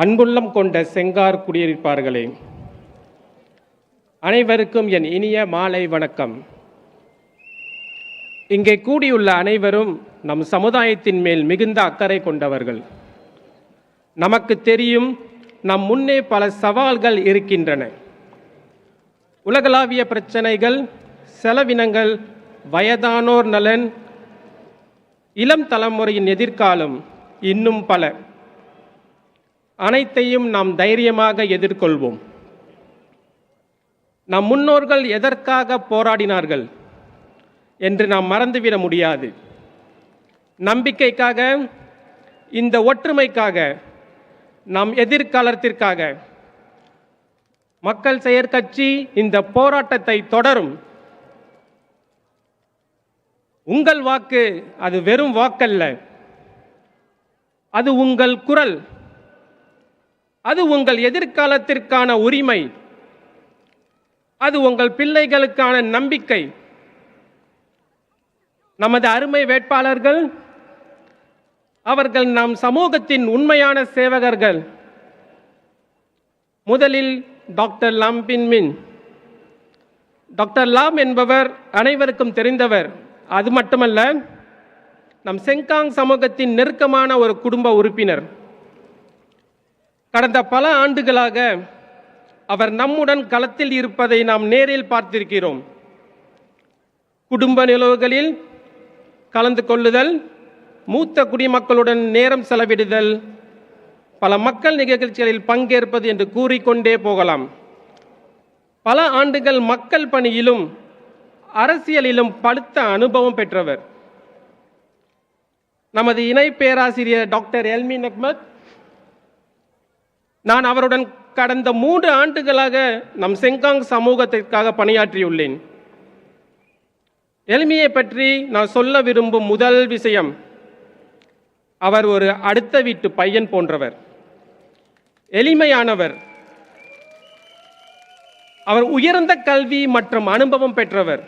அன்புள்ளம் கொண்ட செங்கார் குடியிருப்பார்களே, அனைவருக்கும் என் இனிய மாலை வணக்கம். இங்கே கூடியுள்ள அனைவரும் நம் சமுதாயத்தின் மேல் மிகுந்த அக்கறை கொண்டவர்கள். நமக்கு தெரியும், நம் முன்னே பல சவால்கள் இருக்கின்றன. உலகளாவிய பிரச்சனைகள், செலவினங்கள், வயதானோர் நலன், இளம் தலைமுறையின் எதிர்காலம், இன்னும் பல. அனைத்தையும் நாம் தைரியமாக எதிர்கொள்வோம். நம் முன்னோர்கள் எதற்காக போராடினார்கள் என்று நாம் மறந்துவிட முடியாது. நம்பிக்கைக்காக, இந்த ஒற்றுமைக்காக, நம் எதிர்காலத்திற்காக. மக்கள் செயற்கட்சி இந்த போராட்டத்தை தொடரும். உங்கள் வாக்கு அது வெறும் வாக்கல்ல, அது உங்கள் குரல், அது உங்கள் எதிர்காலத்திற்கான உரிமை, அது உங்கள் பிள்ளைகளுக்கான நம்பிக்கை. நமது அருமை வேட்பாளர்கள், அவர்கள் நம் சமூகத்தின் உண்மையான சேவகர்கள். முதலில் டாக்டர் லாம் பின் மின். டாக்டர் லாம் என்பவர் அனைவருக்கும் தெரிந்தவர். அது மட்டுமல்ல, நம் செங்காங் சமூகத்தின் நெருக்கமான ஒரு குடும்ப உறுப்பினர். கடந்த பல ஆண்டுகளாக அவர் நம்முடன் களத்தில் இருப்பதை நாம் நேரில் பார்த்திருக்கிறோம். குடும்ப நிலவுகளில் கலந்து கொள்ளுதல், மூத்த குடிமக்களுடன் நேரம் செலவிடுதல், பல மக்கள் நிகழ்ச்சிகளில் பங்கேற்பது என்று கூறிக்கொண்டே போகலாம். பல ஆண்டுகள் மக்கள் பணியிலும் அரசியலிலும் பழுத்த அனுபவம் பெற்றவர். நமது இணை பேராசிரியர் டாக்டர் எல்மின் அஹ்மத், நான் அவருடன் கடந்த 3 ஆண்டுகளாக நம் செங்காங் சமூகத்திற்காக பணியாற்றியுள்ளேன். எல்மியை பற்றி நான் சொல்ல விரும்பும் முதல் விஷயம், அவர் ஒரு அடுத்த வீட்டு பையன் போன்றவர். எளிமையானவர். அவர் உயர்ந்த கல்வி மற்றும் அனுபவம் பெற்றவர்.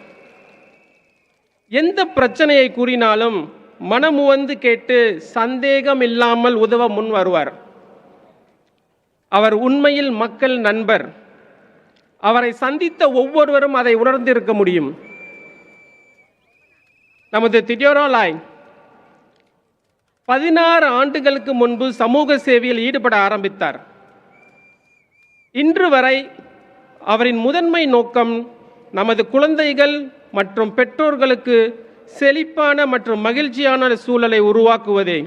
எந்த பிரச்சனையை கூறினாலும் மனமுவந்து கேட்டு சந்தேகம் இல்லாமல் உதவ முன் வருவார். அவர் உண்மையில் மக்கள் நண்பர். அவரை சந்தித்த ஒவ்வொருவரும் அதை உணர்ந்திருக்க முடியும். நமது திடோராலாய் 16 ஆண்டுகளுக்கு முன்பு சமூக சேவையில் ஈடுபட ஆரம்பித்தார். இன்று வரை அவரின் முதன்மை நோக்கம் நமது குழந்தைகள் மற்றும் பெற்றோர்களுக்கு செழிப்பான மற்றும் மகிழ்ச்சியான சூழலை உருவாக்குவதே.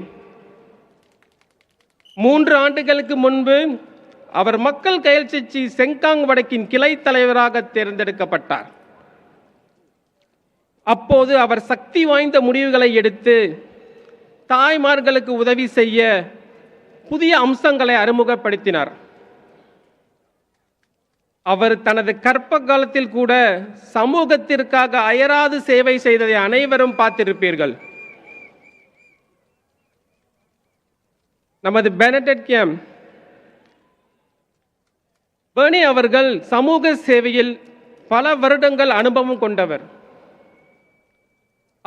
3 ஆண்டுகளுக்கு முன்பு அவர் மக்கள் கையெழுச்சி செங்காங் வடக்கின் கிளை தலைவராக தேர்ந்தெடுக்கப்பட்டார். அப்போது அவர் சக்தி வாய்ந்த முடிவுகளை எடுத்து தாய்மார்களுக்கு உதவி செய்ய புதிய அம்சங்களை அறிமுகப்படுத்தினார். அவர் தனது கற்ப காலத்தில் கூட சமூகத்திற்காக அயராது சேவை செய்ததை அனைவரும் பார்த்திருப்பீர்கள். நமது பெனடிக்ட் பெர்னி அவர்கள் சமூக சேவையில் பல வருடங்கள் அனுபவம் கொண்டவர்.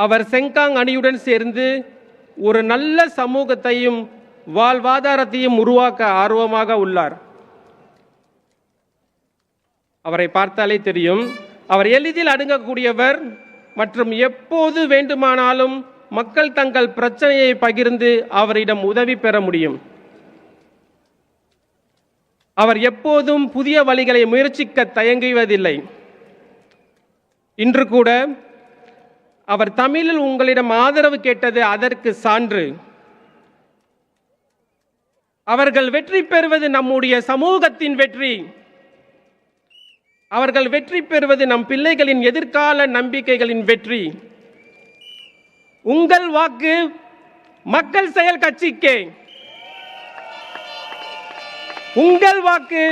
அவர் செங்காங் அணியுடன் சேர்ந்து ஒரு நல்ல சமூகத்தையும் வாழ்வாதாரத்தையும் உருவாக்க ஆர்வமாக உள்ளார். அவரை பார்த்தாலே தெரியும், அவர் எளிதில் அணுகக்கூடியவர் மற்றும் எப்போது வேண்டுமானாலும் மக்கள் தங்கள் பிரச்சனையை பகிர்ந்து அவரிடம் உதவி பெற முடியும். அவர் எப்போதும் புதிய வழிகளை முயற்சிக்க தயங்குவதில்லை. இன்று கூட அவர் தமிழில் உங்களிடம் ஆதரவு கேட்டது அதற்கு சான்று. அவர்கள் வெற்றி பெறுவது நம்முடைய சமூகத்தின் வெற்றி. அவர்கள் வெற்றி பெறுவது நம் பிள்ளைகளின் எதிர்கால நம்பிக்கைகளின் வெற்றி. உங்கள் வாக்கு மக்கள் செயல் கட்சிக்கே. உங்கள் வாக்கு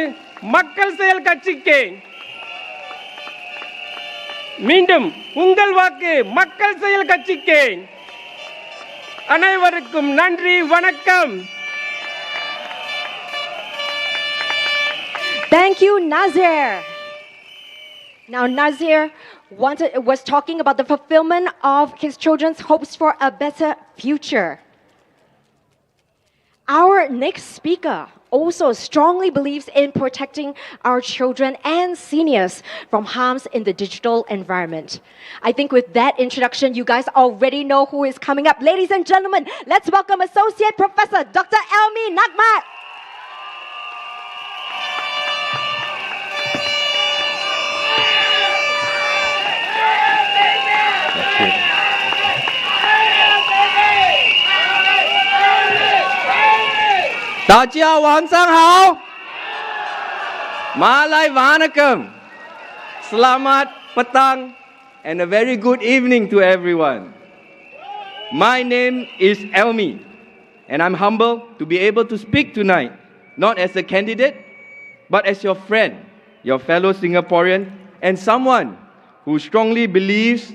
மக்கள் செயல் கட்சிக்கே. மீண்டும் உங்கள் வாக்கு மக்கள் செயல் கட்சிக்கே. அனைவருக்கும் நன்றி, வணக்கம். Thank you, Nazir. Now, Nazir was talking about the fulfillment of his children's hopes for a better future. Our next speaker also strongly believes in protecting our children and seniors from harms in the digital environment. I think with that introduction, you guys already know who is coming up. Ladies and gentlemen, let's welcome Associate Professor Dr. Elmi Nagmat. 大家晚上好. Malay Vanakkam. Selamat petang and a very good evening to everyone. My name is Elmi and I'm humbled to be able to speak tonight, not as a candidate, but as your friend, your fellow Singaporean, and someone who strongly believes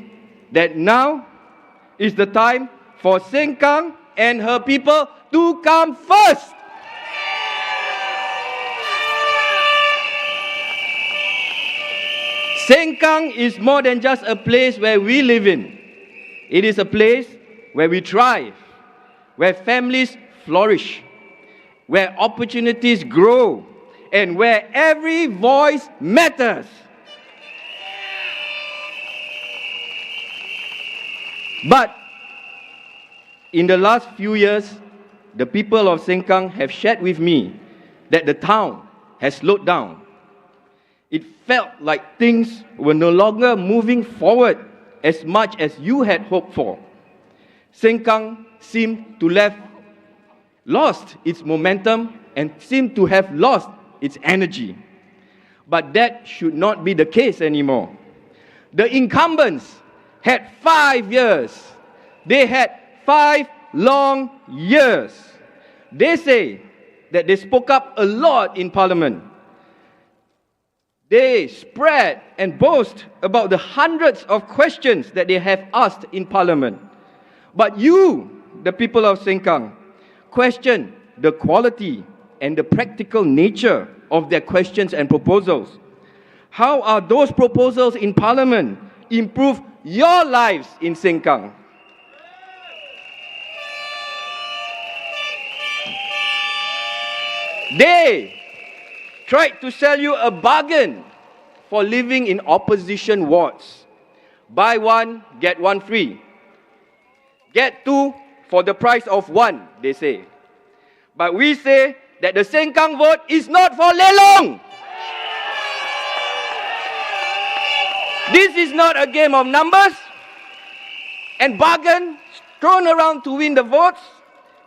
that now is the time for Sengkang and her people to come first. Sengkang is more than just a place where we live in. It is a place where we thrive, where families flourish, where opportunities grow, and where every voice matters. But in the last few years, the people of Sengkang have shared with me that the town has slowed down. It felt like things were no longer moving forward as much as you had hoped for. Sengkang seemed to have lost its momentum and seemed to have lost its energy. But that should not be the case anymore. The incumbents had 5 years. They had 5 long years. They say that they spoke up a lot in Parliament. They spread and boast about the hundreds of questions that they have asked in Parliament. But you, the people of Sengkang, question the quality and the practical nature of their questions and proposals. How are those proposals in Parliament improve your lives in Sengkang? They tried to sell you a bargain for living in opposition wards. Buy one, get one free. Get 2 for the price of 1, they say. But we say that the Sengkang vote is not for lelong. This is not a game of numbers and bargain thrown around to win the votes.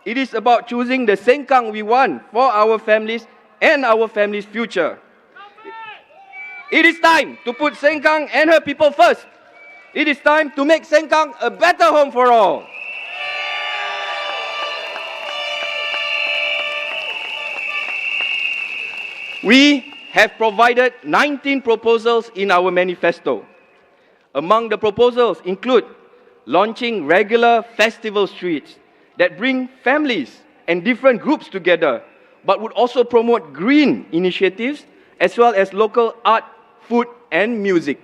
It is about choosing the Sengkang we want for our families and our families' future. It is time to put Sengkang and her people first. It is time to make Sengkang a better home for all. We have provided 19 proposals in our manifesto. Among the proposals include launching regular festival streets that bring families and different groups together, but would also promote green initiatives as well as local art, food, and music.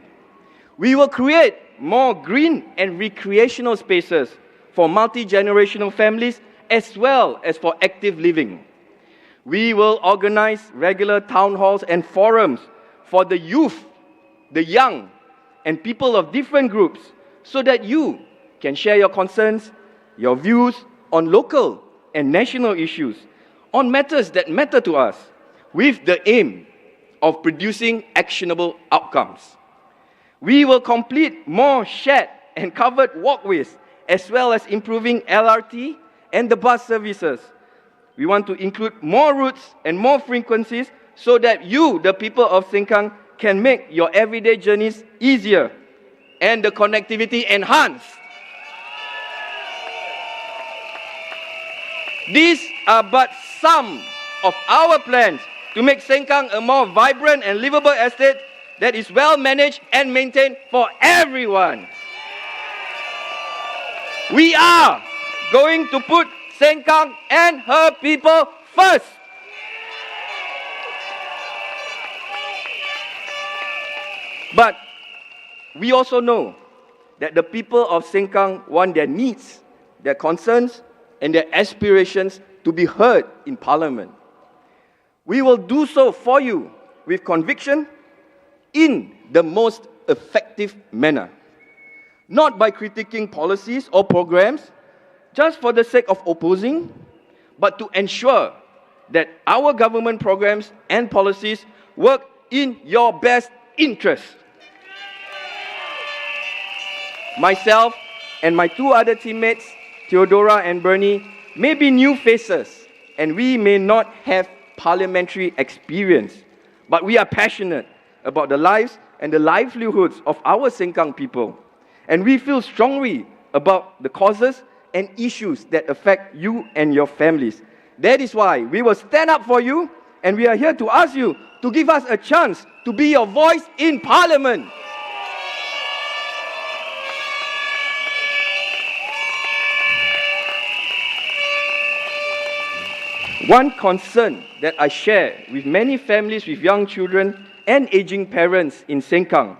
We will create more green and recreational spaces for multi-generational families as well as for active living. We will organize regular town halls and forums for the youth, the young, and people of different groups so that you can share your concerns, your views on local and national issues, on matters that matter to us, with the aim of producing actionable outcomes. We will complete more shared and covered walkways as well as improving LRT and the bus services. We want to include more routes and more frequencies so that you, the people of Sengkang, can make your everyday journeys easier and the connectivity enhanced. These are but some of our plans to make Sengkang a more vibrant and livable estate that is well managed and maintained for everyone. We are going to put Sengkang and her people first. But we also know that the people of Sengkang want their needs, their concerns, and their aspirations to be heard in Parliament. We will do so for you with conviction in the most effective manner, not by critiquing policies or programs just for the sake of opposing, but to ensure that our government programs and policies work in your best interest. Myself and my two other teammates, Theodora and Bernie, may be new faces and we may not have parliamentary experience, but we are passionate about the lives and the livelihoods of our Sengkang people. And we feel strongly about the causes and issues that affect you and your families. That is why we will stand up for you, and we are here to ask you to give us a chance to be your voice in Parliament. One concern that I share with many families with young children and aging parents in Sengkang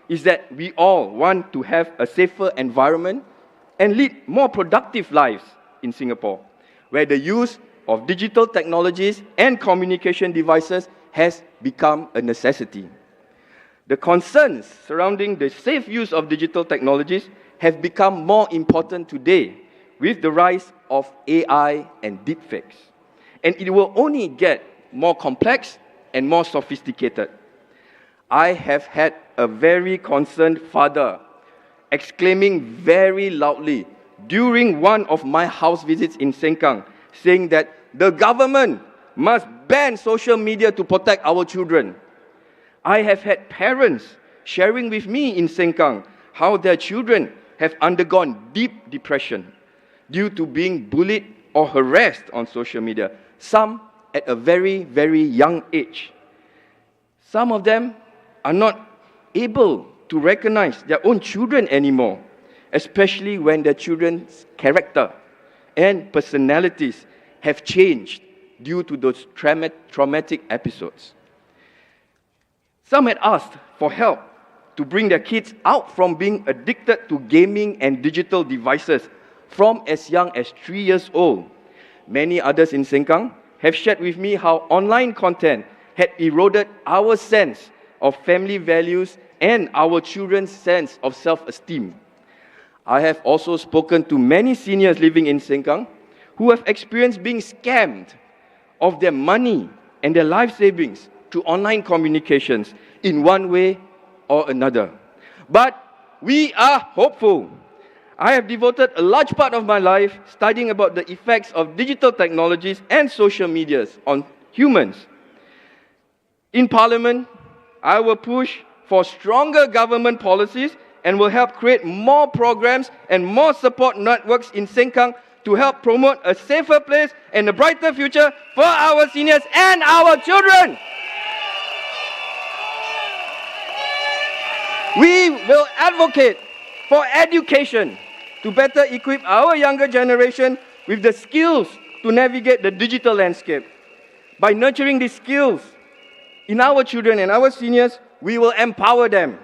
is that we all want to have a safer environment and lead more productive lives in Singapore, where the use of digital technologies and communication devices has become a necessity. The concerns surrounding the safe use of digital technologies have become more important today with the rise of AI and deepfakes. And it will only get more complex and more sophisticated. I have had a very concerned father exclaiming very loudly during one of my house visits in Sengkang, saying that the government must ban social media to protect our children. I have had parents sharing with me in Sengkang how their children have undergone deep depression due to being bullied or harassed on social media, some at a very, very young age. Some of them are not able to recognize their own children anymore, especially when their children's character and personalities have changed due to those traumatic episodes. Some had asked for help to bring their kids out from being addicted to gaming and digital devices from as young as 3 years old. Many others in Sengkang have shared with me how online content had eroded our sense of family values and our children's sense of self-esteem. I have also spoken to many seniors living in Sengkang who have experienced being scammed of their money and their life savings through online communications in one way or another. But we are hopeful. I have devoted a large part of my life studying about the effects of digital technologies and social medias on humans. In Parliament, I will push for stronger government policies and will help create more programs and more support networks in Sengkang to help promote a safer place and a brighter future for our seniors and our children. We will advocate for education to better equip our younger generation with the skills to navigate the digital landscape. By nurturing these skills in our children and our seniors, we will empower them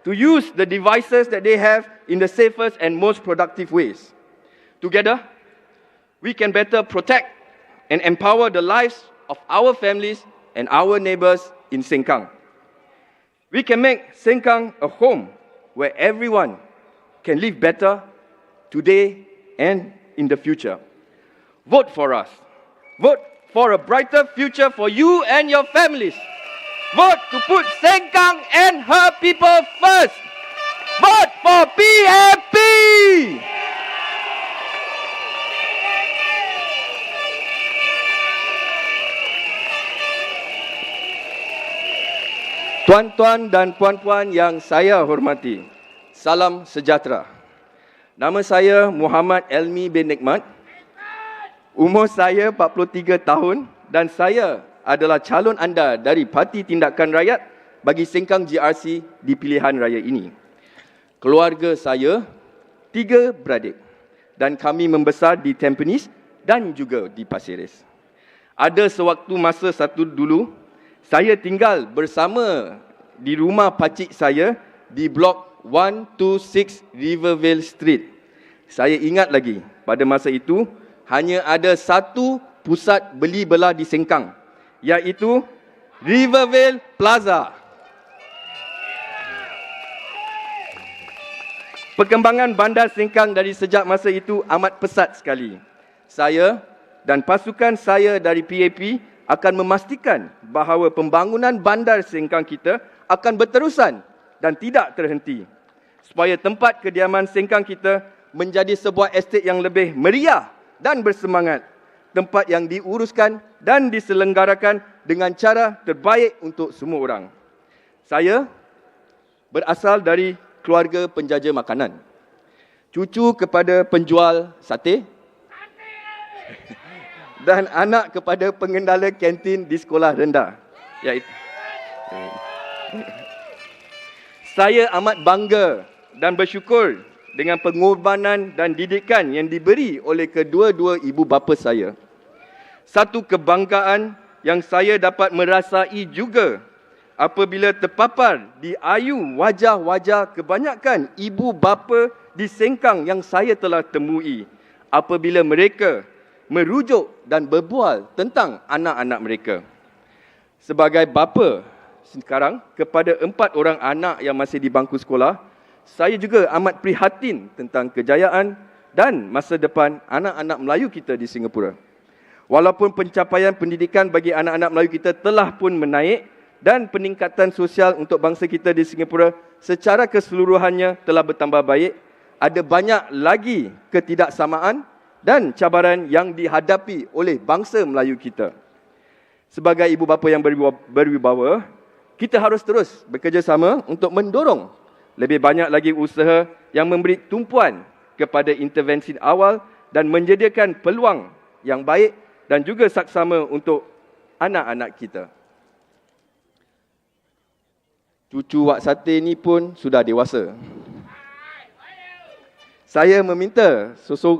to use the devices that they have in the safest and most productive ways. Together, we can better protect and empower the lives of our families and our neighbors in Sengkang. We can make Sengkang a home where everyone can live better today and in the future. Vote for us. Vote for a brighter future for you and your families. Vote to put Sengkang and her people first. Vote for PAP! Tuan-tuan dan puan-puan yang saya hormati, salam sejahtera. Nama saya Muhammad Elmi bin Nikmat. Umur saya 43 tahun dan saya adalah calon anda dari Parti Tindakan Rakyat bagi Sengkang GRC di pilihan raya ini. Keluarga saya 3 beradik dan kami membesar di Tampines dan juga di Pasir Ris. Ada sewaktu masa satu dulu, saya tinggal bersama di rumah pakcik saya di blok 126 Rivervale Street. Saya ingat lagi, pada masa itu hanya ada satu pusat beli belah di Sengkang, iaitu Rivervale Plaza. Perkembangan bandar Sengkang dari sejak masa itu amat pesat sekali. Saya dan pasukan saya dari PAP akan memastikan bahawa pembangunan bandar Sengkang kita akan berterusan dan tidak terhenti, supaya tempat kediaman Sengkang kita menjadi sebuah estet yang lebih meriah dan bersemangat, tempat yang diuruskan dan diselenggarakan dengan cara terbaik untuk semua orang. Saya berasal dari keluarga penjaja makanan, cucu kepada penjual sate dan anak kepada pengendala kantin di sekolah rendah. Saya amat bangga dan bersyukur dengan pengorbanan dan didikan yang diberi oleh kedua-dua ibu bapa saya. Satu kebanggaan yang saya dapat merasai juga apabila terpapar di ayu wajah-wajah kebanyakan ibu bapa di Sengkang yang saya telah temui apabila mereka merujuk dan berbual tentang anak-anak mereka. Sebagai bapa sekarang kepada 4 orang anak yang masih di bangku sekolah, saya juga amat prihatin tentang kejayaan dan masa depan anak-anak Melayu kita di Singapura. Walaupun pencapaian pendidikan bagi anak-anak Melayu kita telah pun menaik dan peningkatan sosial untuk bangsa kita di Singapura secara keseluruhannya telah bertambah baik, ada banyak lagi ketidaksamaan dan cabaran yang dihadapi oleh bangsa Melayu kita. Sebagai ibu bapa yang berwibawa, kita harus terus bekerjasama untuk mendorong lebih banyak lagi usaha yang memberi tumpuan kepada intervensi awal dan menyediakan peluang yang baik dan juga saksama untuk anak-anak kita. Cucu Wak Sate ni pun sudah dewasa. Saya meminta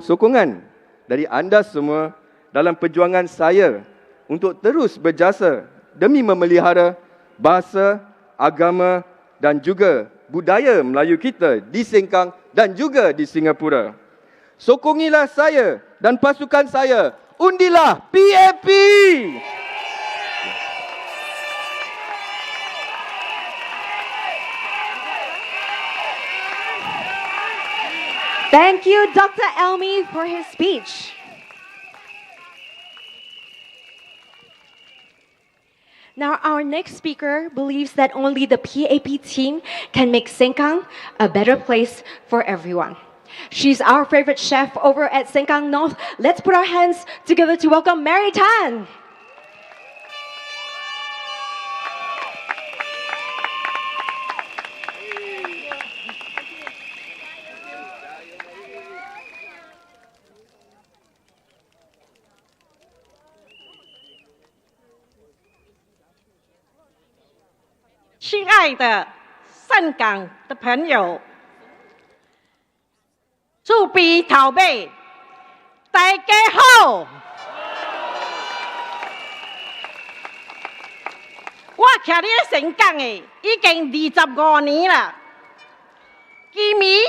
sokongan dari anda semua dalam perjuangan saya untuk terus berjasa demi memelihara bahasa, agama dan juga budaya Melayu kita di Sengkang dan juga di Singapura. Sokongilah saya dan pasukan saya. Undilah PAP! Thank you, Dr. Elmi, for his speech. Now, our next speaker believes that only the PAP team can make Sengkang a better place for everyone. She's our favorite chef over at Sengkang North. Let's put our hands together to welcome Mary Tan. 盛港的朋友，厝边头尾，大家好。我徛伫咧盛港诶，已经25年啦。今暝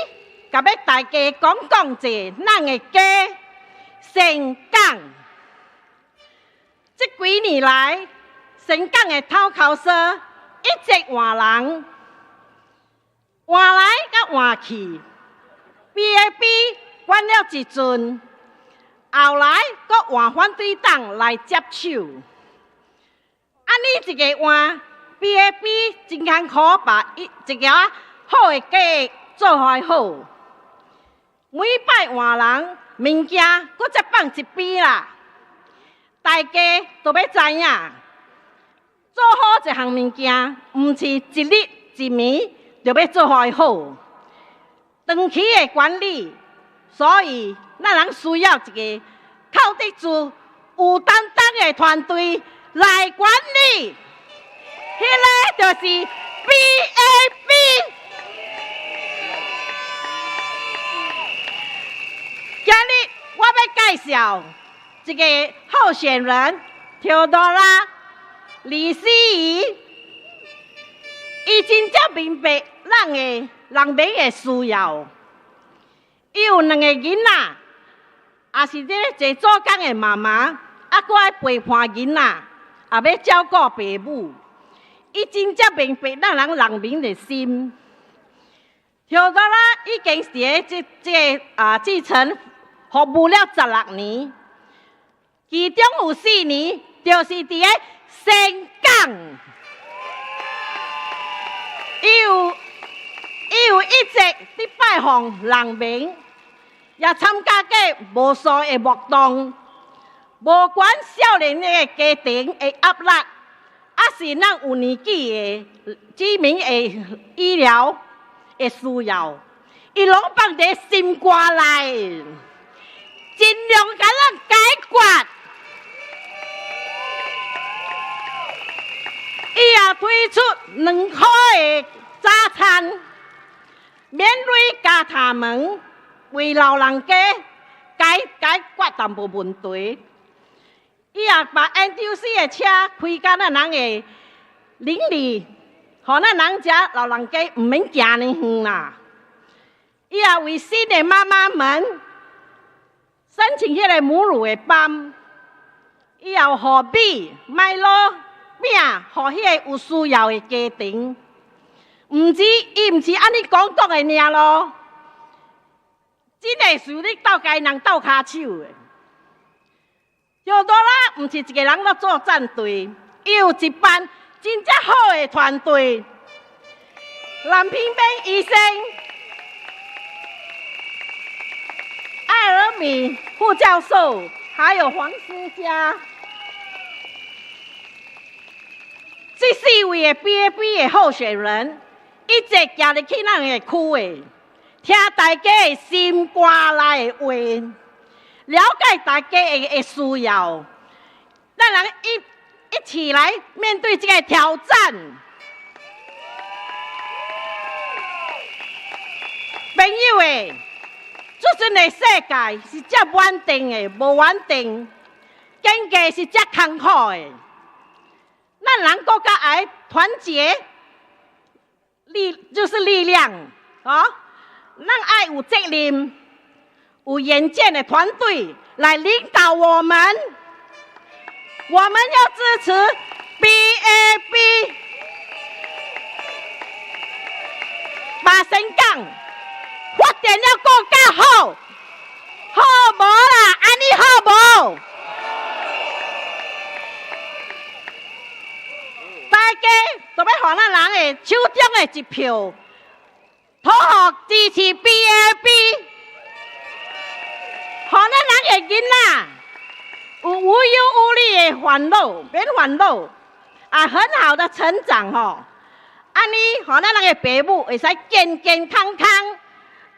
甲要大家讲者咱诶家盛港。这几年来，盛港诶头口说一直换人，换来甲换去 ，PAP 管了一阵，后来阁换反对党来接手。安尼一个换 PAP 真艰苦，把一个好的家做开好。每摆换人，物件搁再放一边啦。大家都要知影，做好一项物件，毋是一日一暝就要做开好。长期的管理，所以咱人需要一个靠得住、有担当的团队来管理。迄个就是 PAP。今日我要介绍一个候选人条多拉李思怡，伊真正明白咱的人民的需要。伊有2个囡仔，也是咧坐做工的妈妈，搁爱陪伴囡仔，也要照顾爸母。伊真正明白咱人民的心。条多拉已经是咧基层服务了16年。其中有4年，就是伫咧盛港，伊有一直伫拜访人民，也参加过无数的活动，无管少年的家庭的压力，是咱有年纪的居民的医疗的需要，伊拢放伫心肝内，尽量甲咱解决。伊也推出2块的早餐，免费加他们，为老人家解决淡薄问题。伊也把 NTC 的车开到咱人的邻里，互咱人家老人家毋免行呢远啦。伊也为新的妈妈们申请迄个母乳的班，伊也有互米、麦乐。饼，互迄个有需要的家庭，伊毋是安尼讲的尔咯，真的是你斗家人斗骹手的。条多拉毋是一个人咧做战队，伊有一班真正好的团队。蓝萍边医生、艾尔米副教授，还有黄思佳。这4位的 PAP 的候选人，一直行入去咱的区的，听大家的心肝内的话，了解大家的需要，咱人一起来面对这个挑战。朋友诶，这阵的世界是这稳定的，无稳定，经济是这坎坷的。咱人国家爱团结就是力量啊！咱爱有责任、有远见的团队来领导我们。我们要支持 PAP， 把盛港发展了更加好，好无啦？安尼好无？大家都要互咱人的手中的一票，投予支持 PAP， 互咱人的囡仔有无忧无虑的烦恼，免烦恼，很好的成长吼。安尼，互咱人的爸母会使健健康康，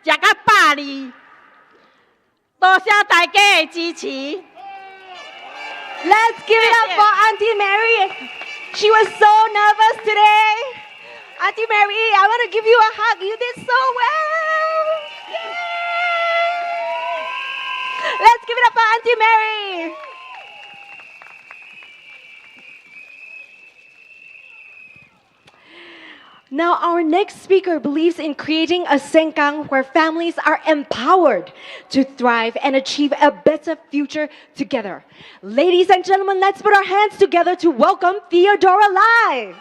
食到100二。多谢大家的支持。Let's give it up for Auntie Mary. She was so nervous today. Auntie Mary, I want to give you a hug. You did so well. Yay! Let's give it up for Auntie Mary. Now, our next speaker believes in creating a Sengkang where families are empowered to thrive and achieve a better future together. Ladies and gentlemen, let's put our hands together to welcome Theodora Lai.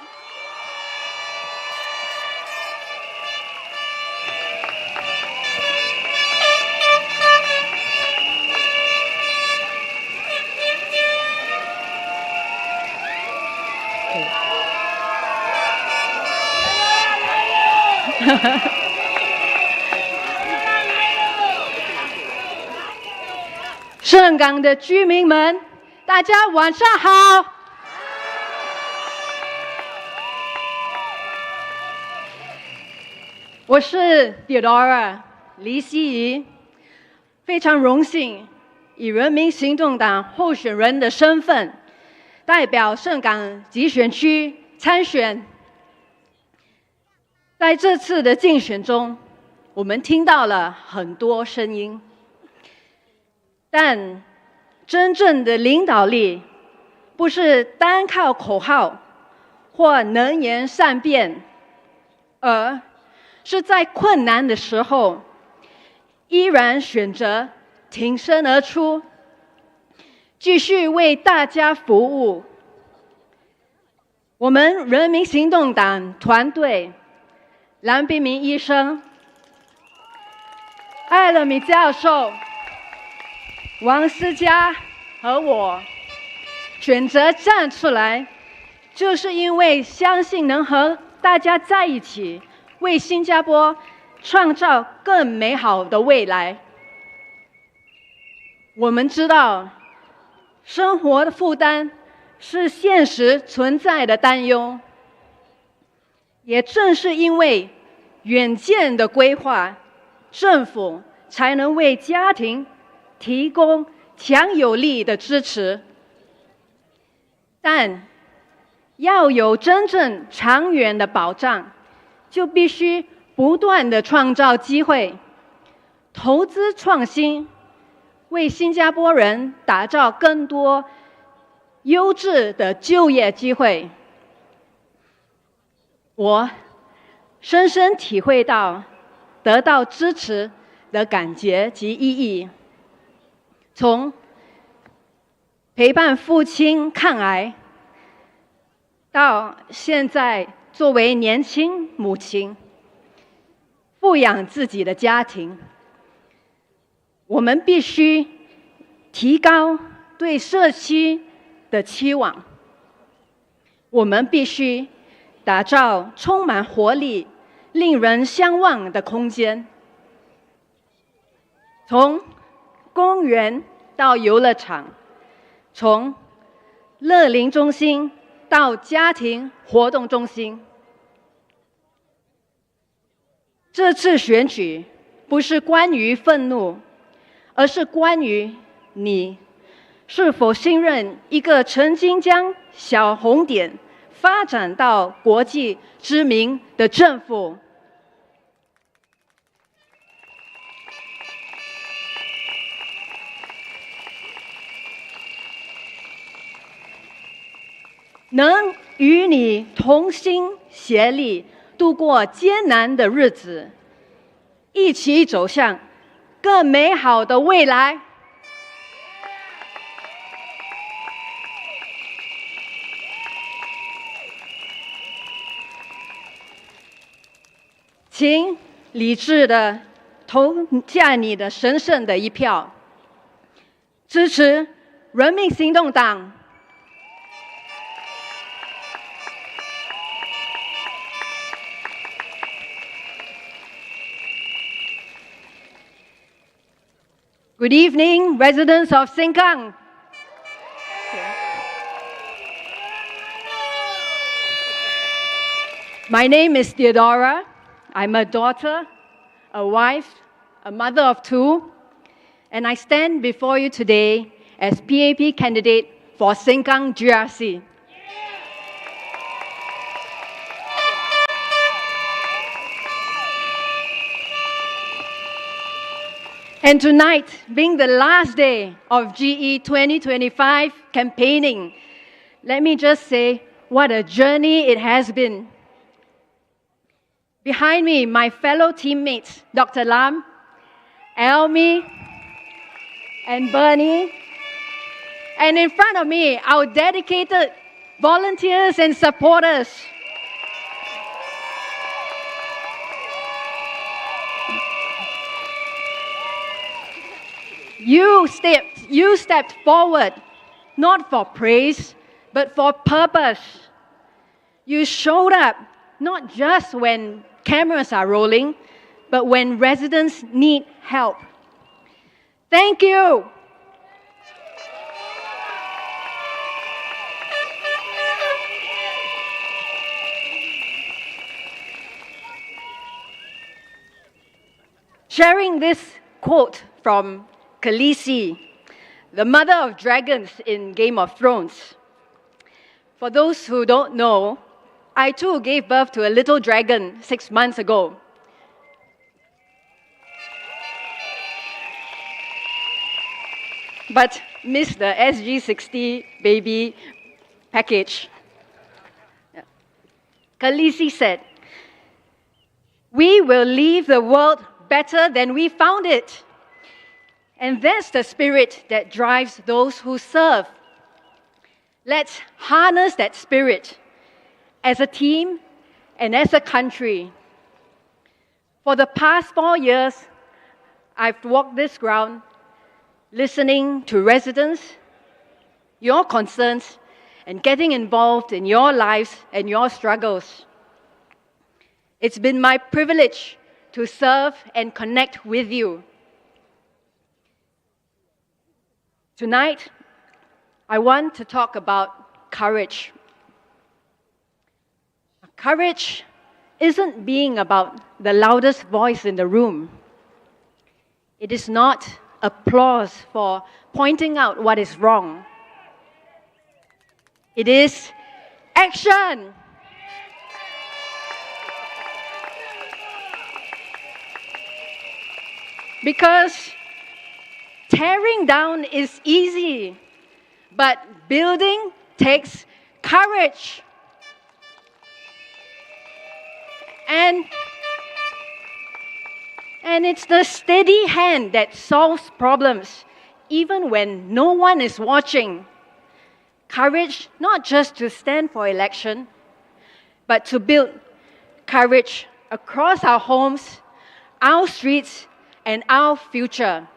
Okay. 盛港的居民们，大家晚上好。我是 Theodora 黎希怡，非常荣幸以人民行动党候选人的身份，代表盛港集选区参选。在这次的竞选中，我们听到了很多声音，但真正的领导力不是单靠口号或能言善辩，而是在困难的时候依然选择挺身而出，继续为大家服务。我们人民行动党团队蓝彬明医生、艾勒米教授、王思佳和我选择站出来，就是因为相信能和大家在一起，为新加坡创造更美好的未来。我们知道，生活的负担是现实存在的担忧，也正是因为远见的规划，政府才能为家庭提供强有力的支持。但要有真正长远的保障，就必须不断地创造机会，投资创新，为新加坡人打造更多优质的就业机会。我深深体会到得到支持的感觉及意义。从陪伴父亲抗癌，到现在作为年轻母亲，富养自己的家庭，我们必须提高对社区的期望。我们必须打造充满活力、令人向往的空间。从公园到游乐场，从乐龄中心到家庭活动中心。这次选举不是关于愤怒，而是关于你是否信任一个曾经将小红点发展到国际知名的政府。能与你同心协力度过艰难的日子，一起走向更美好的未来。请理智地投下你的神圣的一票，支持人民行动党。Good evening, residents of Sengkang. My name is Theodora. I'm a daughter, a wife, a mother of two, and I stand before you today as PAP candidate for Sengkang GRC. And tonight, being the last day of GE2025 campaigning, let me just say what a journey it has been. Behind me, my fellow teammates, Dr. Lam, Elmi, and Bernie. And in front of me, our dedicated volunteers and supporters. You stepped forward, not for praise, but for purpose. You showed up, not just when cameras are rolling, but when residents need help. Thank you. Sharing this quote from Khaleesi, the mother of dragons in Game of Thrones. For those who don't know, I too gave birth to a little dragon 6 months ago. But missed the SG60 baby package. Khaleesi said, "We will leave the world better than we found it." And that's the spirit that drives those who serve. Let's harness that spirit as a team and as a country. For the past 4 years, I've walked this ground, listening to residents, your concerns, and getting involved in your lives and your struggles. It's been my privilege to serve and connect with you. Tonight, I want to talk about courage. Courage isn't being about the loudest voice in the room. It is not applause for pointing out what is wrong. It is action. Because tearing down is easy, but building takes courage. And it's the steady hand that solves problems, even when no one is watching. Courage not just to stand for election, but to build courage across our homes, our streets, and our future.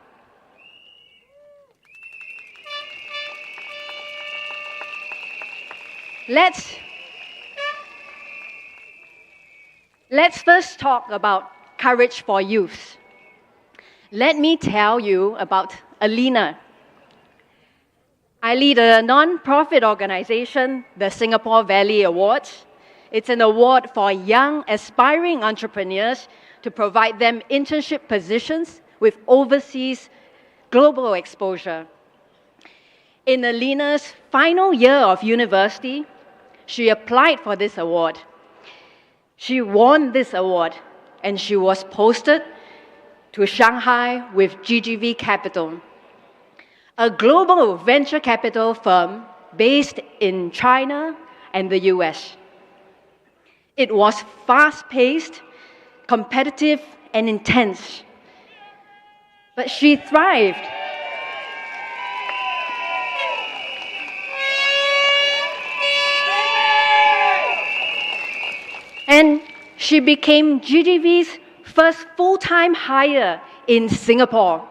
Let's first talk about courage for youth. Let me tell you about Alina. I lead a non-profit organization, the Singapore Valley Awards. It's an award for young, aspiring entrepreneurs to provide them internship positions with overseas global exposure. In Alina's final year of university, she applied for this award. She won this award, and she was posted to Shanghai with GGV Capital, a global venture capital firm based in China and the US. It was fast-paced, competitive, and intense. But she thrived. And she became GGV's first full-time hire in Singapore.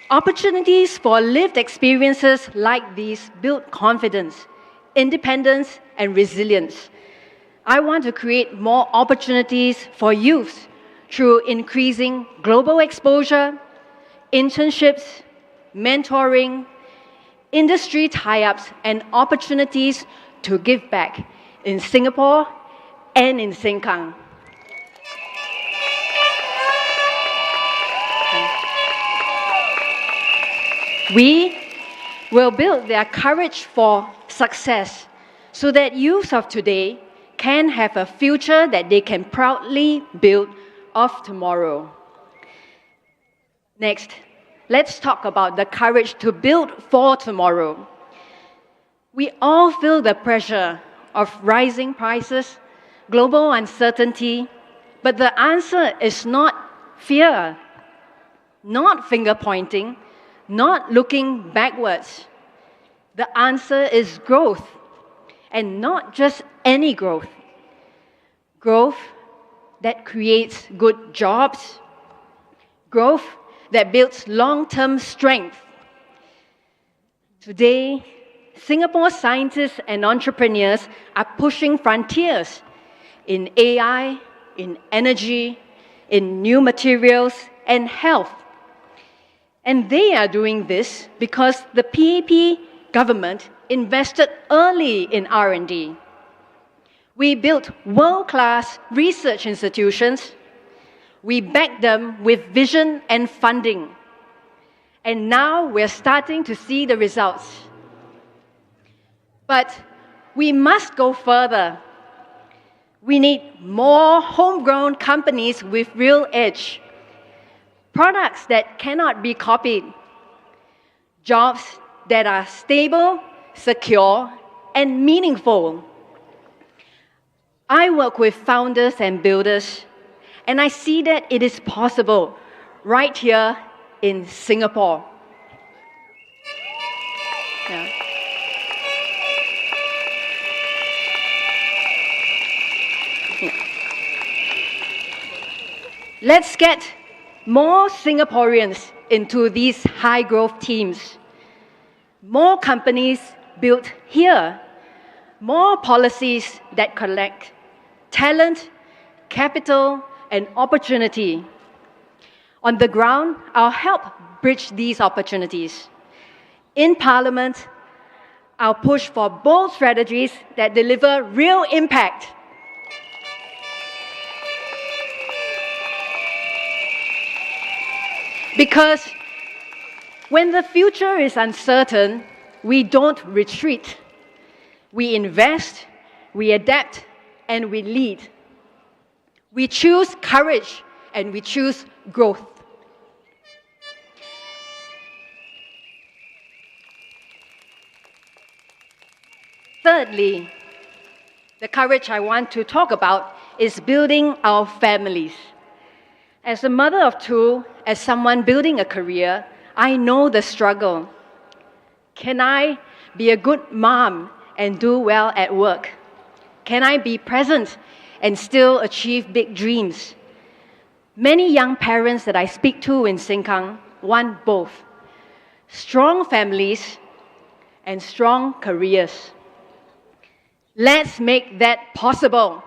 Opportunities for lived experiences like these build confidence, independence, and resilience. I want to create more opportunities for youth through increasing global exposure, internships, mentoring, industry tie-ups, and opportunities to give back in Singapore and in Sengkang. We will build their courage for success so that youth of today can have a future that they can proudly build of tomorrow. Next, let's talk about the courage to build for tomorrow. We all feel the pressure of rising prices, global uncertainty, but the answer is not fear, not finger pointing, not looking backwards. The answer is growth, and not just any growth. Growth that creates good jobs, growth that builds long-term strength. Today, Singapore scientists and entrepreneurs are pushing frontiers in AI, in energy, in new materials, and health. And they are doing this because the PAP government invested early in R&D. We built world-class research institutions. We backed them with vision and funding. And now we're starting to see the results. But we must go further. We need more homegrown companies with real edge, products that cannot be copied, jobs that are stable, secure, and meaningful. I work with founders and builders, and I see that it is possible right here in Singapore. Yeah. Let's get more Singaporeans into these high-growth teams. More companies built here. More policies that collect talent, capital, and opportunity. On the ground, I'll help bridge these opportunities. In Parliament, I'll push for bold strategies that deliver real impact. Because when the future is uncertain, we don't retreat. We invest, we adapt, and we lead. We choose courage, and we choose growth. Thirdly, the courage I want to talk about is building our families. As a mother of two, as someone building a career, I know the struggle. Can I be a good mom and do well at work? Can I be present and still achieve big dreams? Many young parents that I speak to in Sengkang want both. Strong families and strong careers. Let's make that possible.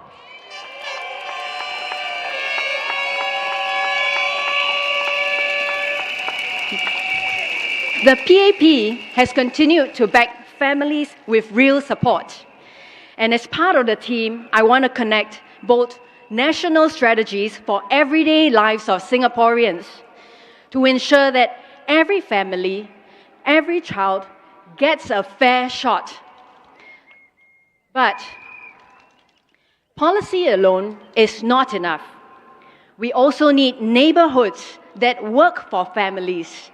The PAP has continued to back families with real support. And as part of the team, I want to connect both national strategies for everyday lives of Singaporeans to ensure that every family, every child gets a fair shot. But policy alone is not enough. We also need neighborhoods that work for families.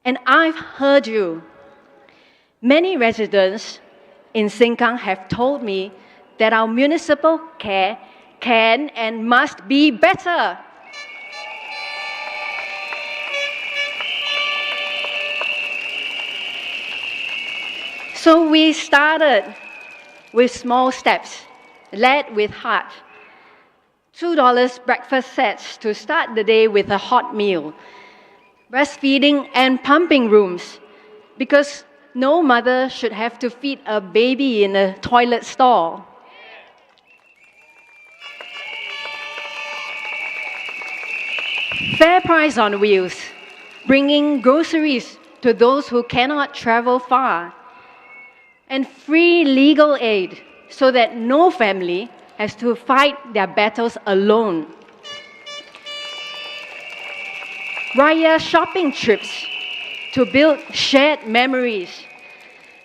And I've heard you. Many residents in Sengkang have told me that our municipal care can and must be better. So we started with small steps, led with heart. $2 breakfast sets to start the day with a hot meal. Breastfeeding and pumping rooms, because no mother should have to feed a baby in a toilet stall. Fair price on wheels, bringing groceries to those who cannot travel far. And free legal aid so that no family has to fight their battles alone. Raya shopping trips to build shared memories.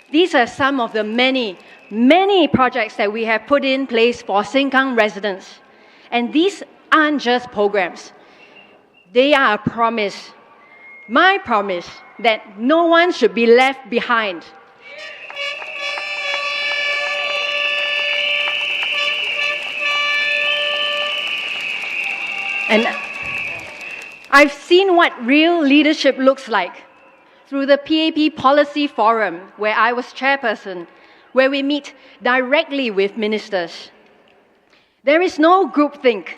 These are some of the many, many projects that we have put in place for Sengkang residents. And these aren't just programs. They are a promise, my promise, that no one should be left behind. And I've seen what real leadership looks like through the PAP Policy Forum, where I was chairperson, where we meet directly with ministers. There is no groupthink.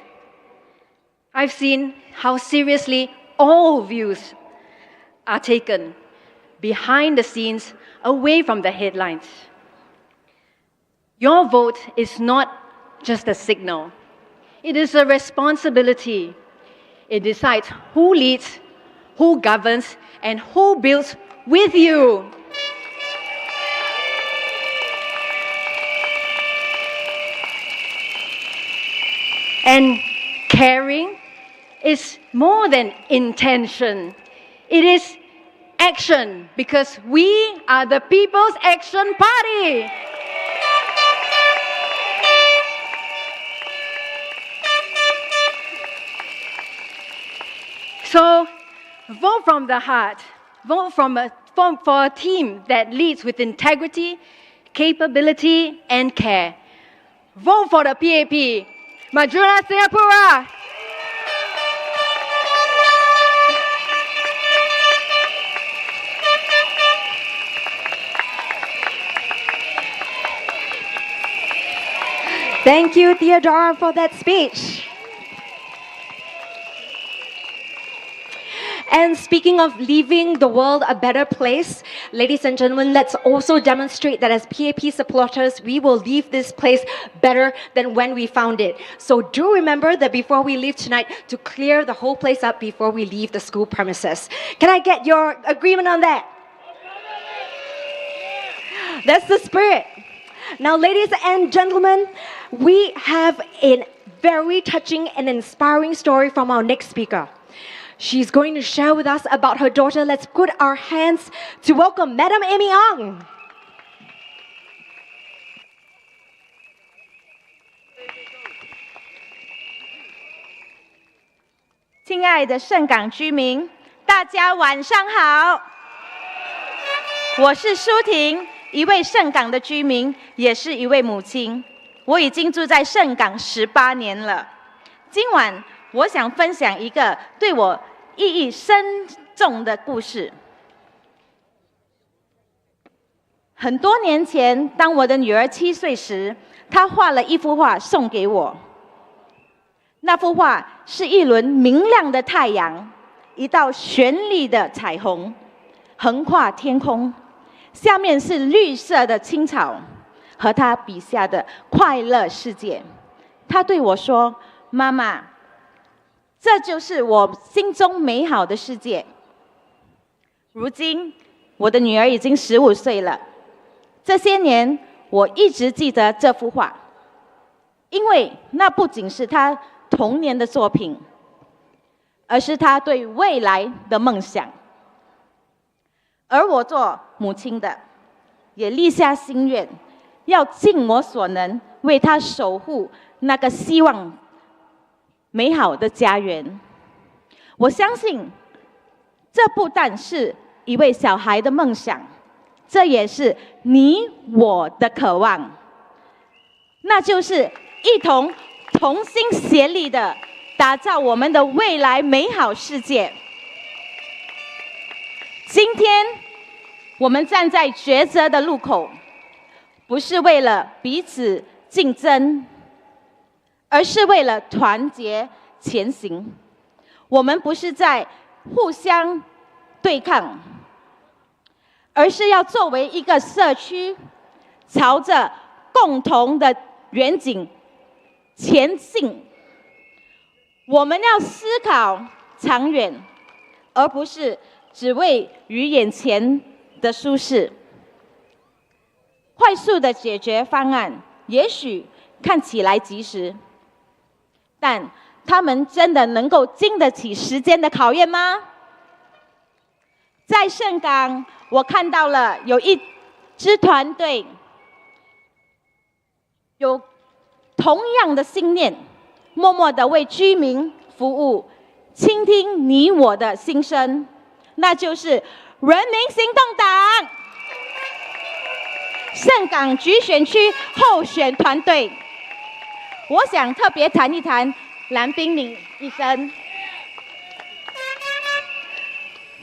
I've seen how seriously all views are taken behind the scenes, away from the headlines. Your vote is not just a signal. It is a responsibility. It decides who leads, who governs, and who builds with you. And caring is more than intention. It is action, because we are the People's Action Party. So, vote from the heart. Vote for a team that leads with integrity, capability, and care. Vote for the PAP. Majulah Singapura! Thank you, Theodora, for that speech. And speaking of leaving the world a better place, ladies and gentlemen, let's also demonstrate that as PAP supporters, we will leave this place better than when we found it. So do remember that before we leave tonight, to clear the whole place up before we leave the school premises. Can I get your agreement on that? That's the spirit. Now, ladies and gentlemen, we have a very touching and inspiring story from our next speaker. She's going to share with us about her daughter. Let's put our hands to welcome Madam Amy Ang. 亲爱的盛港居民，大家晚上好。我是舒婷，一位盛港的居民，也是一位母亲。我已经住在盛港18年了。今晚我想分享一个对我意义深重的故事。很多年前，当我的女儿7岁时，她画了一幅画送给我。那幅画是一轮明亮的太阳，一道绚丽的彩虹，横跨天空，下面是绿色的青草，和她笔下的快乐世界。她对我说：“妈妈，这就是我心中美好的世界。”如今，我的女儿已经15岁了。这些年，我一直记得这幅画，因为那不仅是她童年的作品，而是她对未来的梦想。而我做母亲的，也立下心愿，要尽我所能，为她守护那个希望美好的家园。我相信，这不但是一位小孩的梦想，这也是你我的渴望，那就是一同同心协力的打造我们的未来美好世界。今天我们站在抉择的路口，不是为了彼此竞争，而是为了团结前行。我们不是在互相对抗，而是要作为一个社区，朝着共同的远景前进。我们要思考长远，而不是只为于眼前的舒适。快速的解决方案也许看起来及时，但他们真的能够经得起时间的考验吗？在盛港，我看到了有一支团队有同样的信念，默默地为居民服务，倾听你我的心声，那就是人民行动党盛港集选区候选团队。我想特别谈一谈蓝冰敏医生，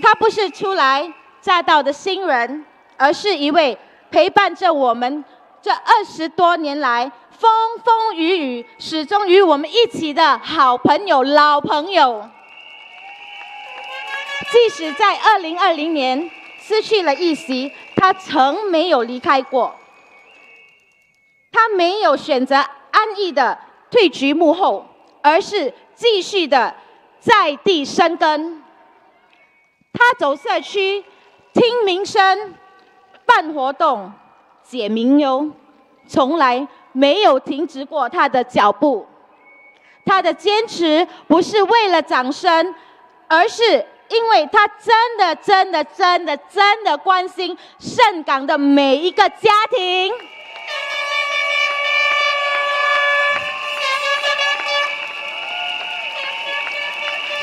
他不是初来乍到的新人，而是一位陪伴着我们这20多年来风风雨雨，始终与我们一起的好朋友、老朋友。即使在2020年失去了一席，他曾没有离开过，他没有选择安逸的退居幕后，而是继续的在地生根。他走社区，听民生，办活动，解民忧，从来没有停止过他的脚步。他的坚持不是为了掌声，而是因为他真的关心盛港的每一个家庭。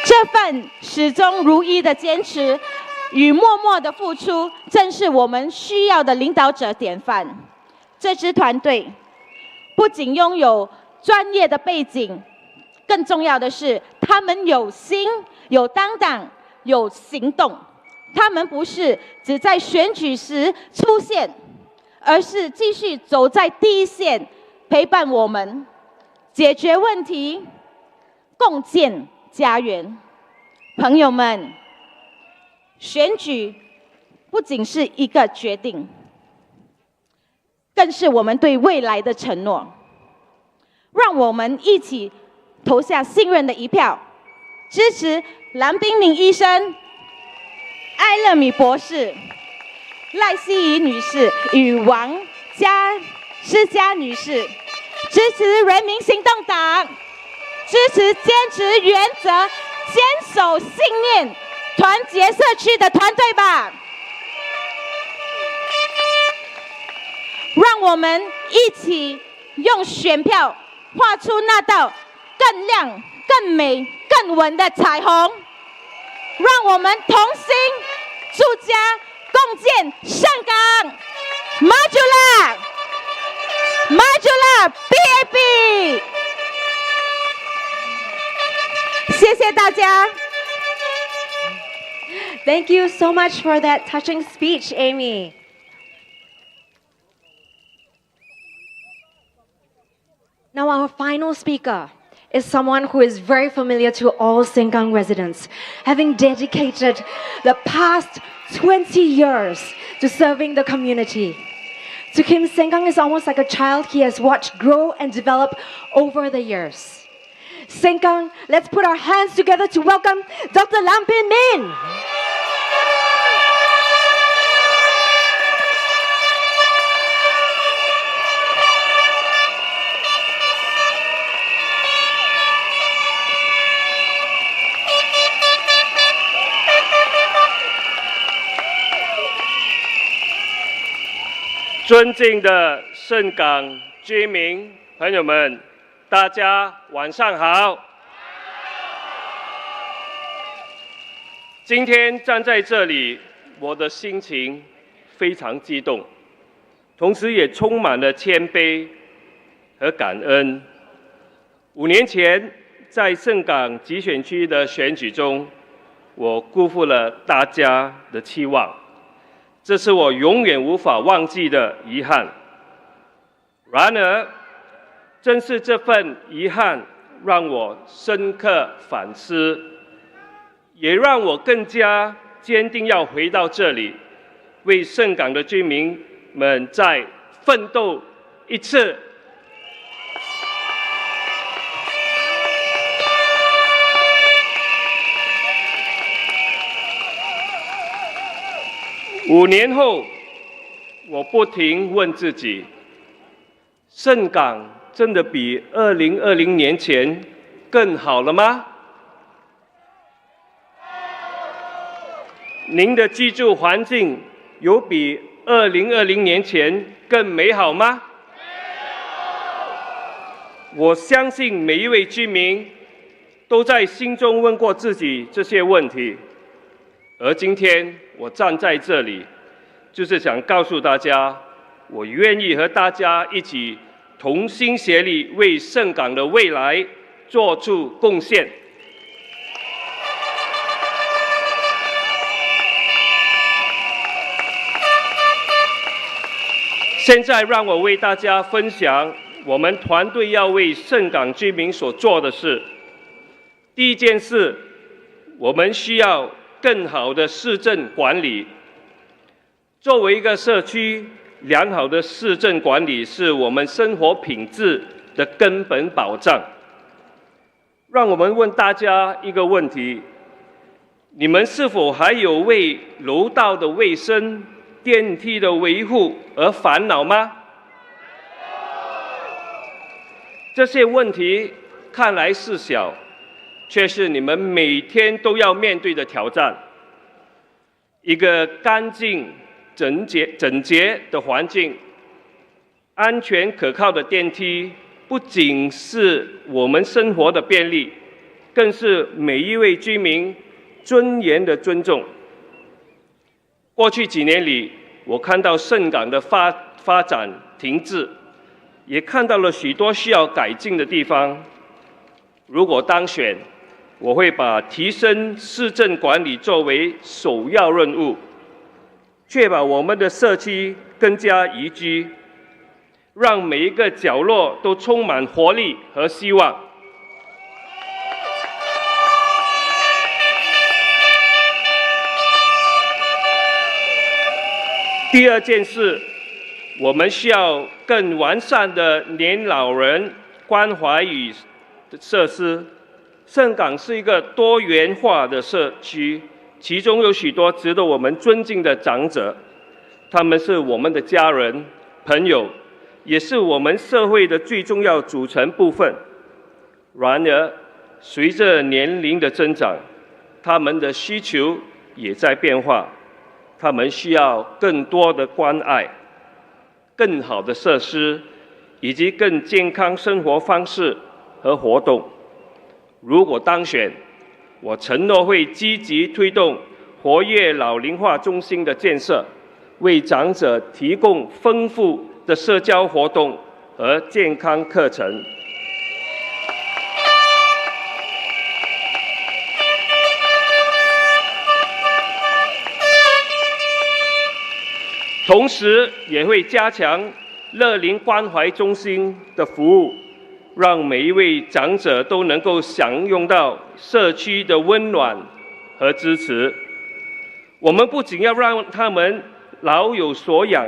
这份始终如一的坚持与默默的付出，正是我们需要的领导者典范。这支团队不仅拥有专业的背景，更重要的是他们有心、有担当、有行动。他们不是只在选举时出现，而是继续走在第一线，陪伴我们解决问题，共建家园。朋友们，选举不仅是一个决定，更是我们对未来的承诺。让我们一起投下信任的一票，支持蓝冰敏医生、艾乐米博士、赖希怡女士与王施佳女士，支持人民行动党，支持坚持原则、坚守信念、团结社区的团队吧。让我们一起用选票画出那道更亮、更美、更稳的彩虹。让我们同心助家，共建盛港。Majulah PAP。谢谢大家。Thank you so much for that touching speech, Amy. Now our final speaker is someone who is very familiar to all Sengkang residents, having dedicated the past 20 years to serving the community. To him, Sengkang is almost like a child he has watched grow and develop over the years. Sengkang, let's put our hands together to welcome Dr. Lam Bin Min. "尊敬的盛港居民朋友们，大家晚上好。今天站在这里，我的心情非常激动，同时也充满了谦卑和感恩。5年前，在盛港集选区的选举中，我辜负了大家的期望。这是我永远无法忘记的遗憾。然而，正是这份遗憾让我深刻反思，也让我更加坚定要回到这里，为盛港的居民们再奋斗一次。5年后，我不停问自己：盛港真的比2020年前更好了吗？您的居住环境有比2020年前更美好吗？我相信每一位居民都在心中问过自己这些问题，而今天我站在这里，就是想告诉大家，我愿意和大家一起同心协力，为盛港的未来做出贡献。现在让我为大家分享我们团队要为盛港居民所做的事。第一件事，我们需要更好的市政管理。作为一个社区，良好的市政管理是我们生活品质的根本保障。让我们问大家一个问题：你们是否还有为楼道的卫生、电梯的维护而烦恼吗？这些问题看来是小，却是你们每天都要面对的挑战。一个干净、整洁的环境，安全可靠的电梯，不仅是我们生活的便利，更是每一位居民尊严的尊重。过去几年里，我看到盛港的发展停滞，也看到了许多需要改进的地方。如果当选，我会把提升市政管理作为首要任务，确保我们的社区更加宜居，让每一个角落都充满活力和希望。第二件事，我们需要更完善的年老人关怀与设施。盛港是一个多元化的社区，其中有许多值得我们尊敬的长者，他们是我们的家人、朋友，也是我们社会的最重要组成部分。然而，随着年龄的增长，他们的需求也在变化，他们需要更多的关爱、更好的设施，以及更健康生活方式和活动。如果当选，我承诺会积极推动活跃老龄化中心的建设，为长者提供丰富的社交活动和健康课程。同时，也会加强乐龄关怀中心的服务，让每一位长者都能够享用到社区的温暖和支持。我们不仅要让他们老有所养，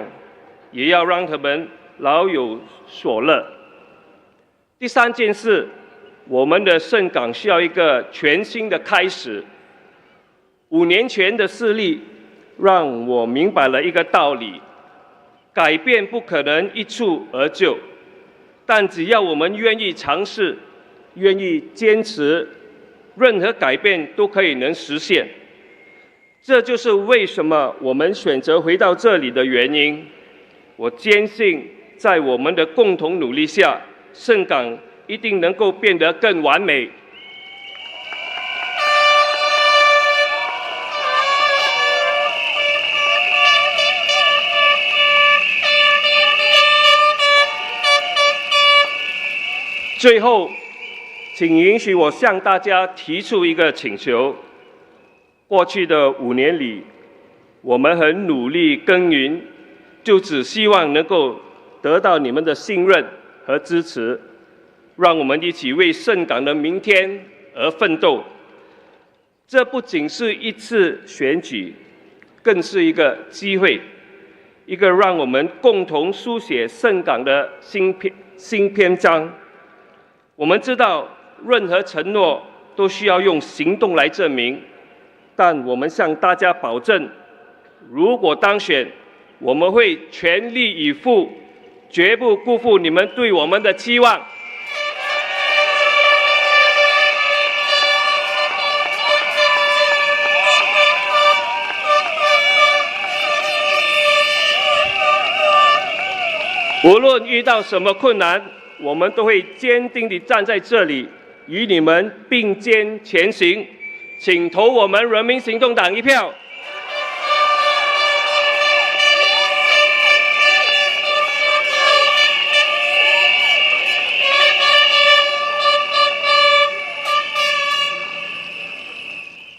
也要让他们老有所乐。第三件事，我们的盛港需要一个全新的开始。5年前的事例让我明白了一个道理：改变不可能一蹴而就，但只要我们愿意尝试、愿意坚持，任何改变都可以能实现。这就是为什么我们选择回到这里的原因。我坚信，在我们的共同努力下，盛港一定能够变得更完美。最后，请允许我向大家提出一个请求。过去的5年里，我们很努力耕耘，就只希望能够得到你们的信任和支持，让我们一起为盛港的明天而奋斗。这不仅是一次选举，更是一个机会，一个让我们共同书写盛港的新篇章。我们知道，任何承诺都需要用行动来证明，但我们向大家保证，如果当选，我们会全力以赴，绝不辜负你们对我们的期望。无论遇到什么困难，我们都会坚定地站在这里，与你们并肩前行。请投我们人民行动党一票。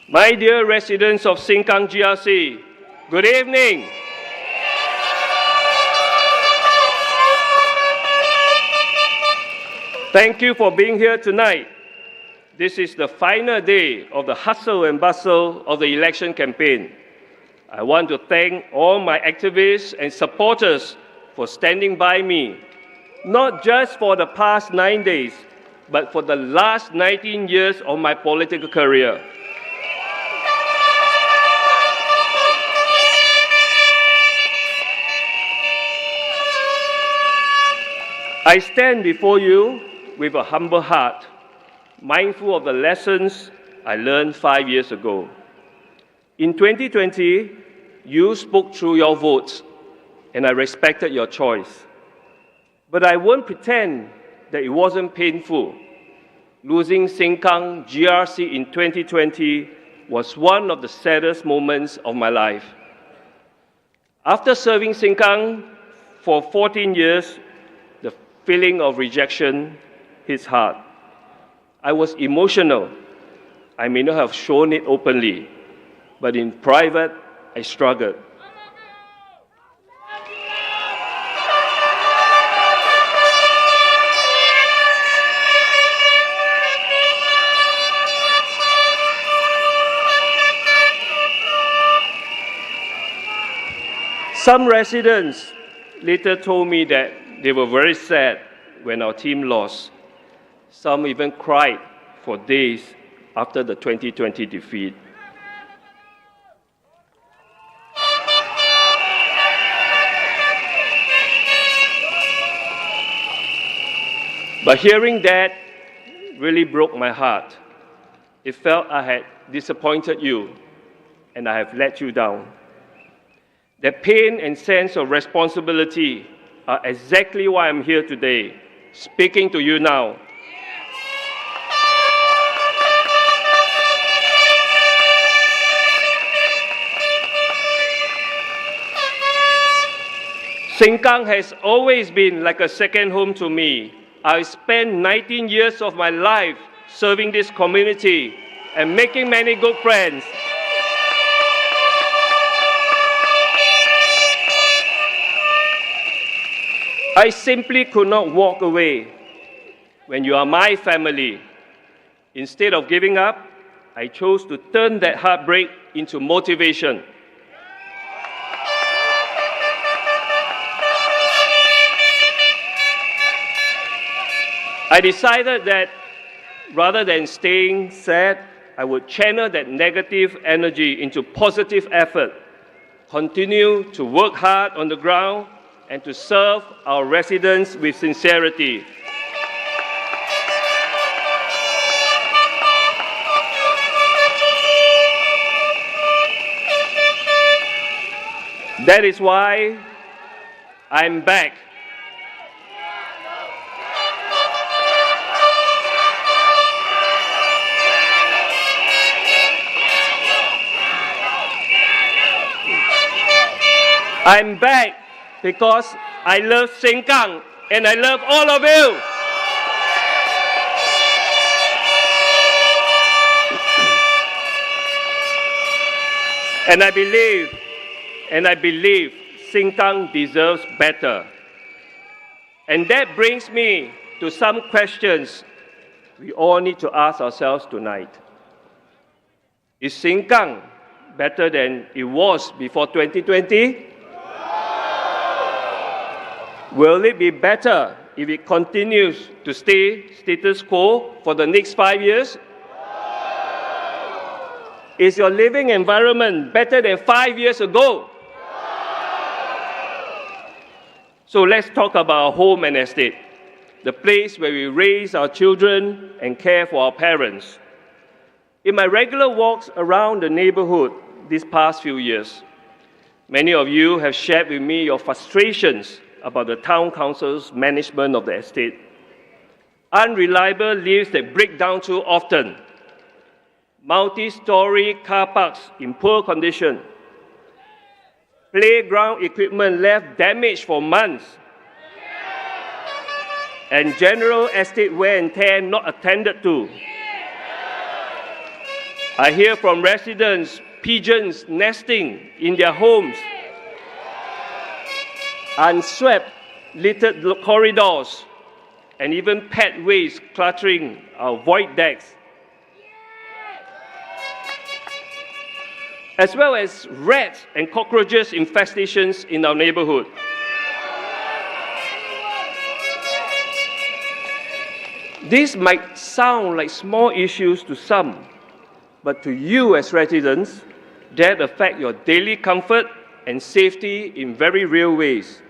My dear residents of Sengkang GRC, good evening. Thank you for being here tonight. This is the final day of the hustle and bustle of the election campaign. I want to thank all my activists and supporters for standing by me, not just for the past 9 days, but for the last 19 years of my political career. I stand before you with a humble heart, mindful of the lessons I learned 5 years ago. In 2020, you spoke through your votes, and I respected your choice. But I won't pretend that it wasn't painful. Losing Sengkang GRC in 2020 was one of the saddest moments of my life. After serving Sengkang for 14 years, the feeling of rejection hits hard. I was emotional. I may not have shown it openly, but in private, I struggled. Some residents later told me that they were very sad when our team lost. Some even cried for days after the 2020 defeat. But hearing that really broke my heart. It felt I had disappointed you and I have let you down. That pain and sense of responsibility are exactly why I'm here today, speaking to you now. Sengkang has always been like a second home to me. I spent 19 years of my life serving this community and making many good friends. I simply could not walk away. When you are my family, instead of giving up, I chose to turn that heartbreak into motivation. I decided that rather than staying sad, I would channel that negative energy into positive effort, continue to work hard on the ground, and to serve our residents with sincerity. That is why I'm back. I'm back because I love Sengkang and I love all of you. And I believe Sengkang deserves better. And that brings me to some questions we all need to ask ourselves tonight. Is Sengkang better than it was before 2020? Will it be better if it continues to stay status quo for the next 5 years? Is your living environment better than 5 years ago? So let's talk about our home and estate, the place where we raise our children and care for our parents. In my regular walks around the neighborhood these past few years, many of you have shared with me your frustrations about the town council's management of the estate. unreliable lifts that break down too often, multi-story car parks in poor condition, playground equipment left damaged for months, and general estate wear and tear not attended to. I hear from residents pigeons nesting in their homes, unswept, littered corridors, and even pet waste cluttering our void decks, as well as rats and cockroaches infestations in our neighborhood. These might sound like small issues to some, but to you as residents, that affect your daily comfort and safety in very real ways.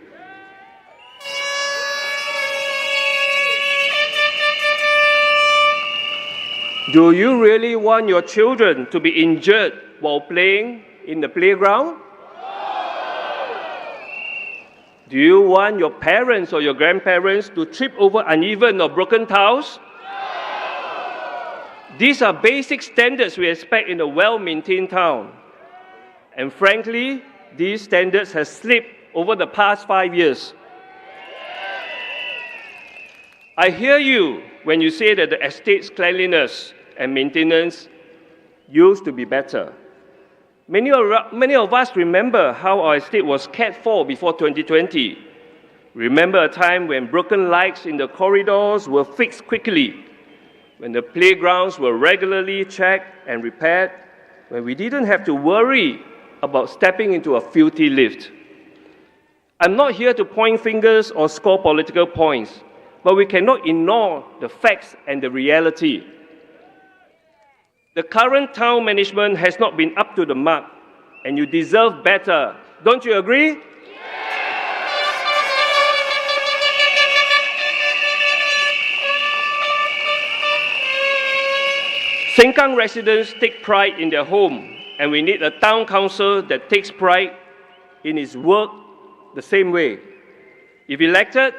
Do you really want your children to be injured while playing in the playground? Do you want your parents or your grandparents to trip over uneven or broken tiles? These are basic standards we expect in a well-maintained town. And frankly, these standards have slipped over the past 5 years. I hear you when you say that the estate's cleanliness and maintenance used to be better. Many of us remember how our estate was cared for before 2020. Remember a time when broken lights in the corridors were fixed quickly, when the playgrounds were regularly checked and repaired, when we didn't have to worry about stepping into a filthy lift. I'm not here to point fingers or score political points, but we cannot ignore the facts and the reality. The current town management has not been up to the mark, and you deserve better. Don't you agree? Sengkang residents take pride in their home, and we need a town council that takes pride in its work the same way. If elected,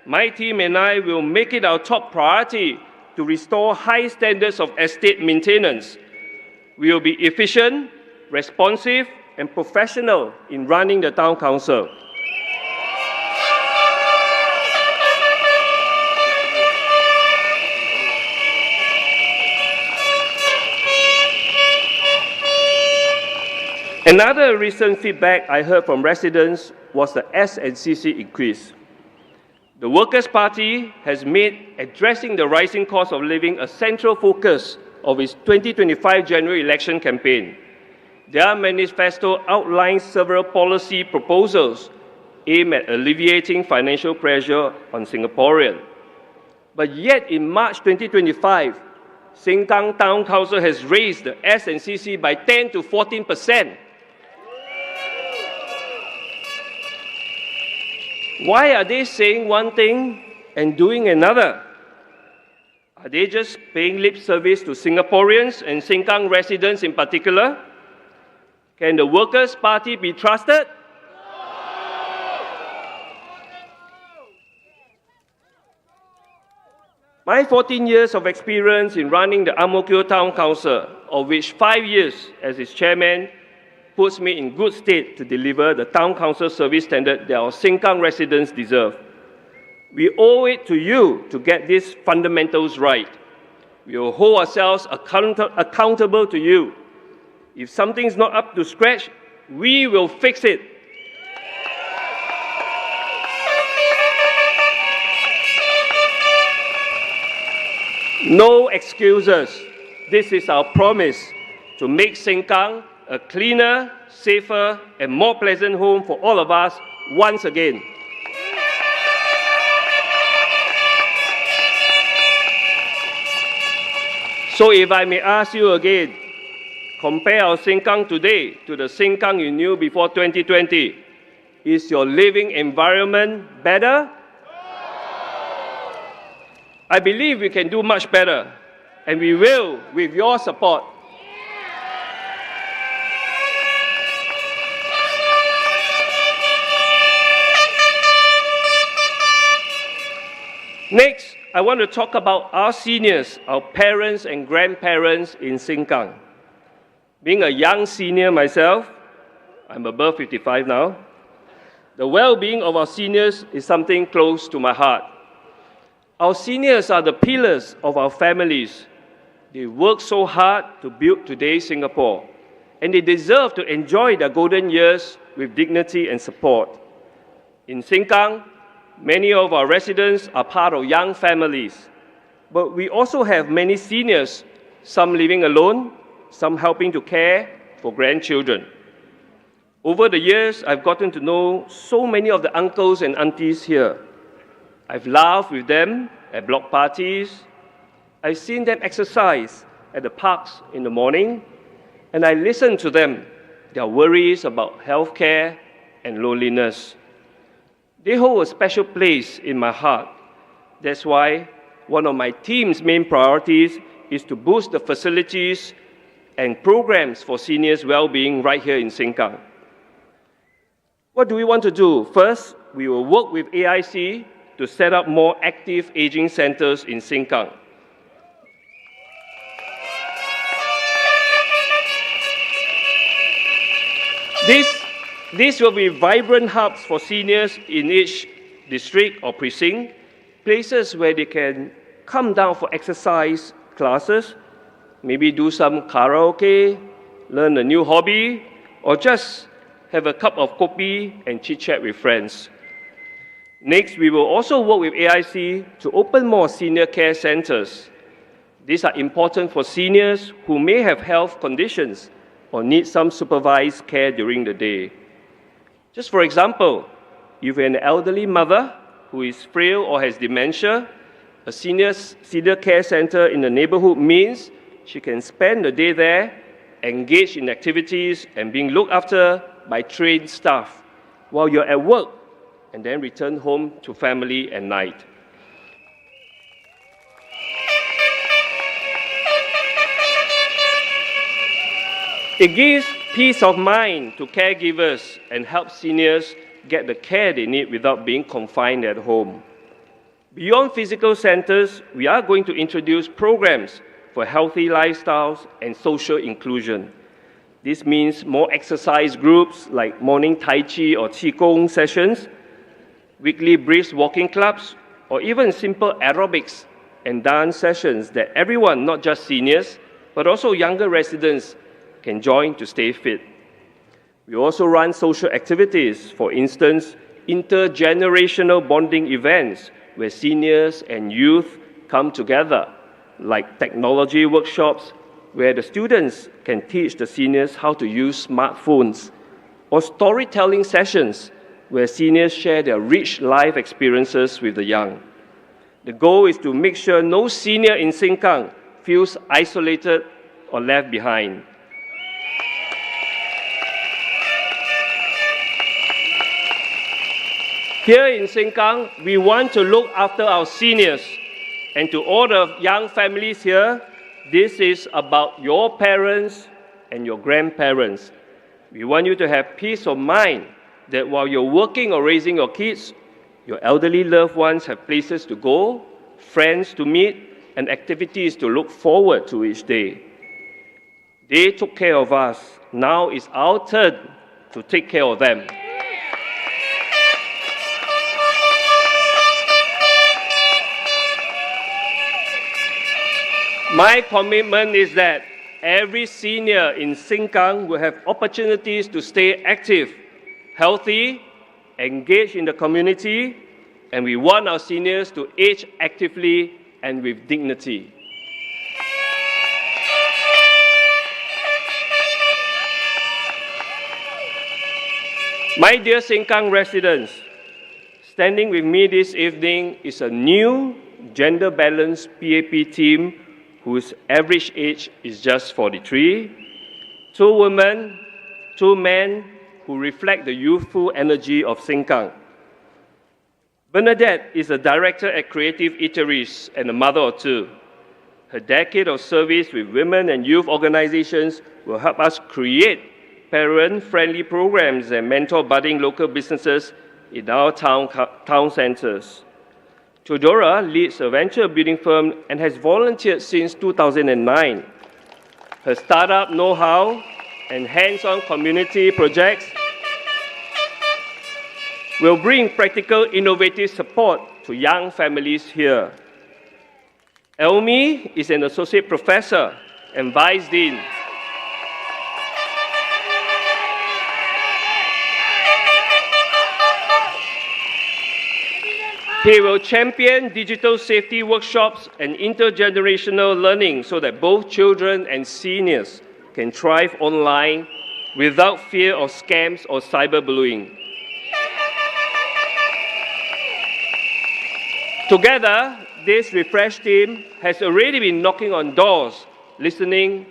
my team and I will make it our top priority to restore high standards of estate maintenance. We will be efficient, responsive, and professional in running the town council. Another recent feedback I heard from residents was the S&CC increase. The Workers' Party has made addressing the rising cost of living a central focus of its 2025 general election campaign. Their manifesto outlines several policy proposals aimed at alleviating financial pressure on Singaporeans. But yet in March 2025, Sengkang Town Council has raised the S&CC by 10 to 14%. Why are they saying one thing and doing another? Are they just paying lip service to Singaporeans and Sengkang residents in particular? Can the Workers' Party be trusted? My 14 years of experience in running the Ang Mo Kio Town Council, of which 5 years as its chairman, puts me in good state to deliver the Town Council service standard that our Sengkang residents deserve. We owe it to you to get these fundamentals right. We will hold ourselves accountable to you. If something's not up to scratch, we will fix it. No excuses. This is our promise to make Sengkang a cleaner, safer, and more pleasant home for all of us once again. So if I may ask you again, compare our Sengkang today to the Sengkang you knew before 2020. Is your living environment better? I believe we can do much better, and we will with your support. Next, I want to talk about our seniors, our parents and grandparents in Sengkang. Being a young senior myself, I'm above 55 now, the well-being of our seniors is something close to my heart. Our seniors are the pillars of our families. They work so hard to build today's Singapore, and they deserve to enjoy their golden years with dignity and support. In Sengkang, many of our residents are part of young families, but we also have many seniors, some living alone, some helping to care for grandchildren. Over the years, I've gotten to know so many of the uncles and aunties here. I've laughed with them at block parties. I've seen them exercise at the parks in the morning, and I listen to them, their worries about healthcare and loneliness. They hold a special place in my heart. That's why one of my team's main priorities is to boost the facilities and programs for seniors' well-being right here in Sengkang. What do we want to do? First, we will work with AIC to set up more active aging centers in Sengkang. These will be vibrant hubs for seniors in each district or precinct, places where they can come down for exercise classes, maybe do some karaoke, learn a new hobby, or just have a cup of kopi and chit-chat with friends. Next, we will also work with AIC to open more senior care centers. These are important for seniors who may have health conditions or need some supervised care during the day. Just for example, if you're an elderly mother who is frail or has dementia, a senior care center in the neighborhood means she can spend the day there, engage in activities and being looked after by trained staff while you're at work, and then return home to family at night. It gives peace of mind to caregivers and helps seniors get the care they need without being confined at home. Beyond physical centers, we are going to introduce programs for healthy lifestyles and social inclusion. This means more exercise groups like morning Tai Chi or Qigong sessions, weekly brisk walking clubs, or even simple aerobics and dance sessions that everyone, not just seniors, but also younger residents, can join to stay fit. We also run social activities, for instance, intergenerational bonding events where seniors and youth come together, like technology workshops where the students can teach the seniors how to use smartphones, or storytelling sessions where seniors share their rich life experiences with the young. The goal is to make sure no senior in Sengkang feels isolated or left behind. Here in Sengkang, we want to look after our seniors. And to all the young families here, this is about your parents and your grandparents. We want you to have peace of mind that while you're working or raising your kids, your elderly loved ones have places to go, friends to meet, and activities to look forward to each day. They took care of us. Now it's our turn to take care of them. My commitment is that every senior in Sengkang will have opportunities to stay active, healthy, engaged in the community, and we want our seniors to age actively and with dignity. My dear Sengkang residents, standing with me this evening is a new gender-balanced PAP team whose average age is just 43, 2 women, 2 men who reflect the youthful energy of Sengkang. Bernadette is a director at Creative Eateries and a mother of 2. Her decade of service with women and youth organizations will help us create parent-friendly programs and mentor budding local businesses in our town centers. Theodora leads a venture building firm and has volunteered since 2009. Her startup know-how and hands-on community projects will bring practical, innovative support to young families here. Elmi is an associate professor and vice dean. He will champion digital safety workshops and intergenerational learning so that both children and seniors can thrive online without fear of scams or cyberbullying. Together, this refreshed team has already been knocking on doors, listening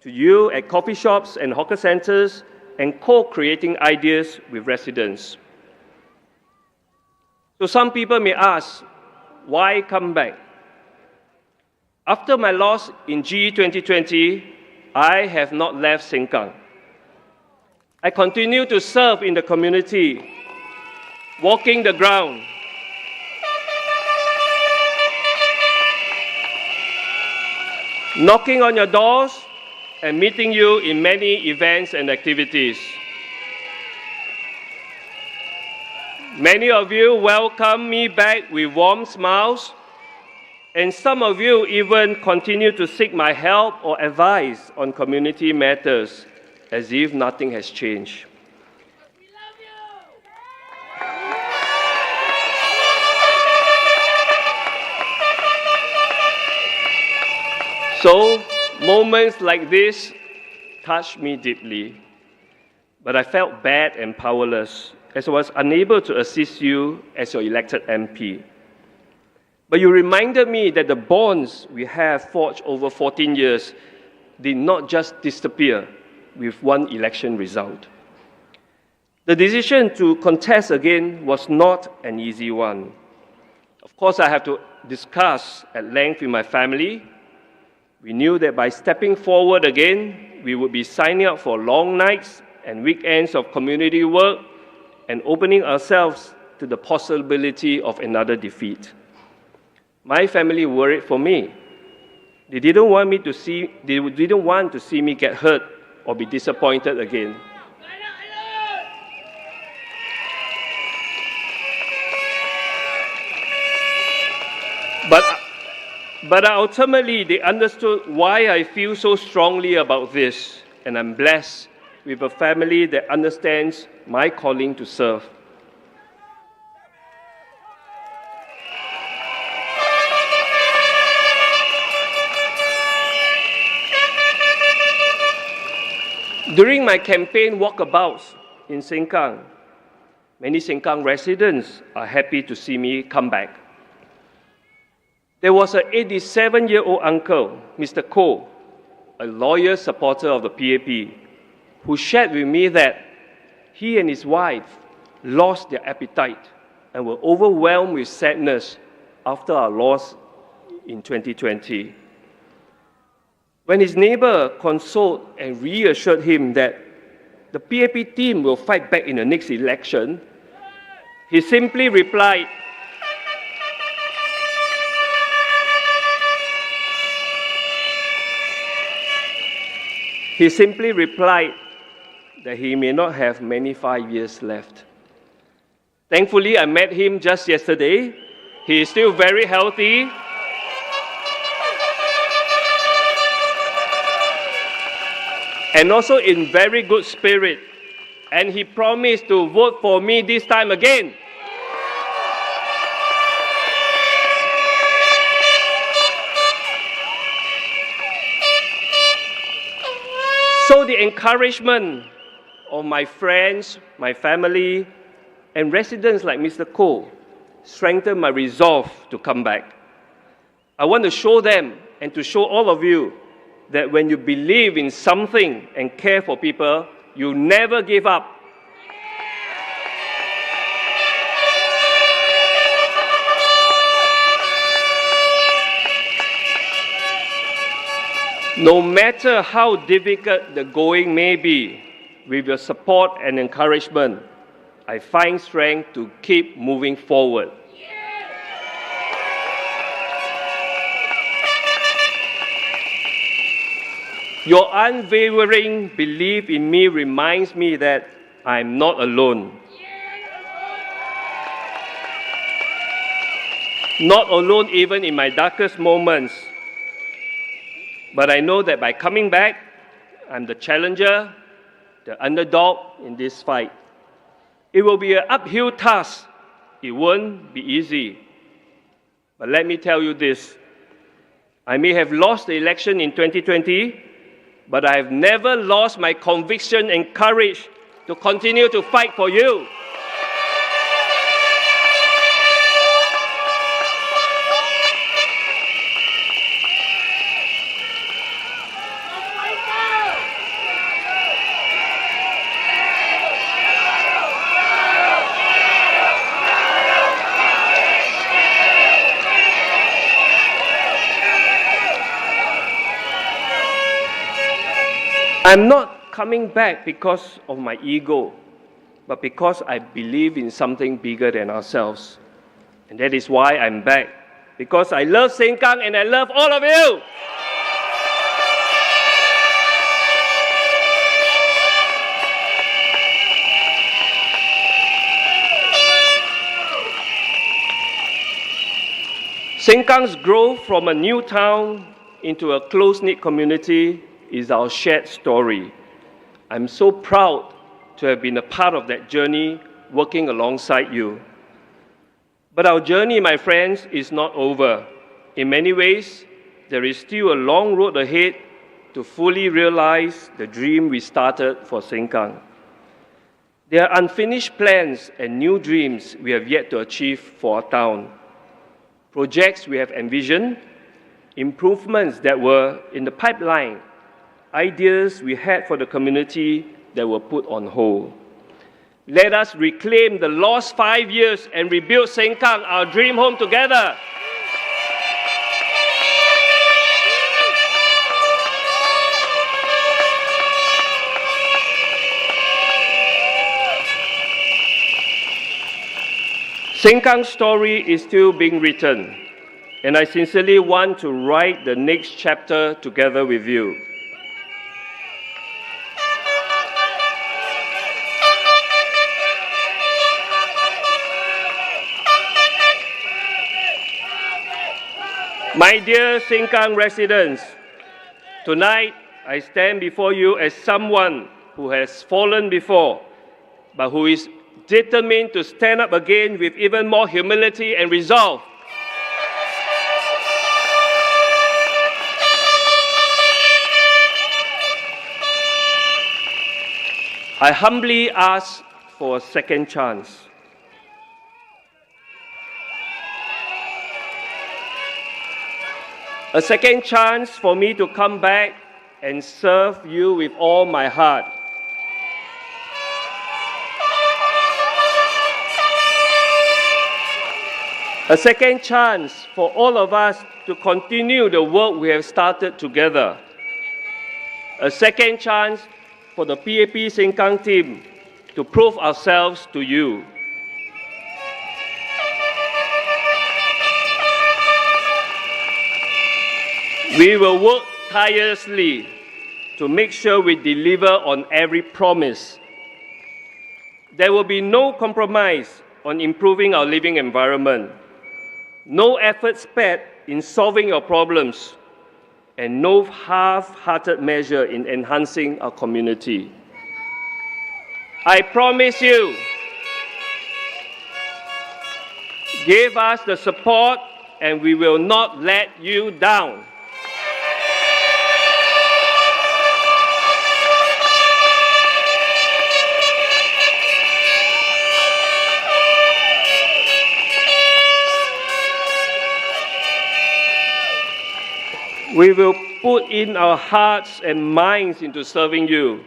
to you at coffee shops and hawker centers, and co-creating ideas with residents. So some people may ask, why come back? After my loss in GE2020, I have not left Sengkang. I continue to serve in the community, walking the ground, knocking on your doors, and meeting you in many events and activities. Many of you welcome me back with warm smiles, and some of you even continue to seek my help or advice on community matters, as if nothing has changed. We love you! So, moments like this touched me deeply, but I felt bad and powerless, as I was unable to assist you as your elected MP. But you reminded me that the bonds we have forged over 14 years did not just disappear with one election result. The decision to contest again was not an easy one. Of course, I have to discuss at length with my family. We knew that by stepping forward again, we would be signing up for long nights and weekends of community work and opening ourselves to the possibility of another defeat. My family worried for me. They didn't want to see me get hurt or be disappointed again. But ultimately, they understood why I feel so strongly about this, and I'm blessed with a family that understands my calling to serve. During my campaign walkabouts in Sengkang, many Sengkang residents are happy to see me come back. There was an 87-year-old uncle, Mr. Koh, a loyal supporter of the PAP, who shared with me that he and his wife lost their appetite and were overwhelmed with sadness after our loss in 2020. When his neighbor consoled and reassured him that the PAP team will fight back in the next election, he simply replied, that he may not have many 5 years left. Thankfully, I met him just yesterday. He is still very healthy. And also in very good spirit. And he promised to vote for me this time again. So the encouragement of my friends, my family, and residents like Mr. Koh strengthened my resolve to come back. I want to show them and to show all of you that when you believe in something and care for people, you never give up. No matter how difficult the going may be, with your support and encouragement, I find strength to keep moving forward. Your unwavering belief in me reminds me that I'm not alone. Not alone even in my darkest moments. But I know that by coming back, I'm the challenger, the underdog in this fight. It will be an uphill task. It won't be easy. But let me tell you this. I may have lost the election in 2020, but I have never lost my conviction and courage to continue to fight for you. I'm not coming back because of my ego, but because I believe in something bigger than ourselves. And that is why I'm back, because I love Sengkang and I love all of you. Sengkang's growth from a new town into a close-knit community is our shared story. I'm so proud to have been a part of that journey, working alongside you. But our journey, my friends, is not over. In many ways, there is still a long road ahead to fully realize the dream we started for Sengkang. There are unfinished plans and new dreams we have yet to achieve for our town. Projects we have envisioned, improvements that were in the pipeline, ideas we had for the community that were put on hold. Let us reclaim the lost 5 years and rebuild Sengkang, our dream home, together. Sengkang's story is still being written, and I sincerely want to write the next chapter together with you. My dear Sengkang residents, tonight I stand before you as someone who has fallen before, but who is determined to stand up again with even more humility and resolve. I humbly ask for a second chance. A second chance for me to come back and serve you with all my heart. A second chance for all of us to continue the work we have started together. A second chance for the PAP Sengkang team to prove ourselves to you. We will work tirelessly to make sure we deliver on every promise. There will be no compromise on improving our living environment, no effort spared in solving your problems, and no half-hearted measure in enhancing our community. I promise you, give us the support and we will not let you down. We will put in our hearts and minds into serving you.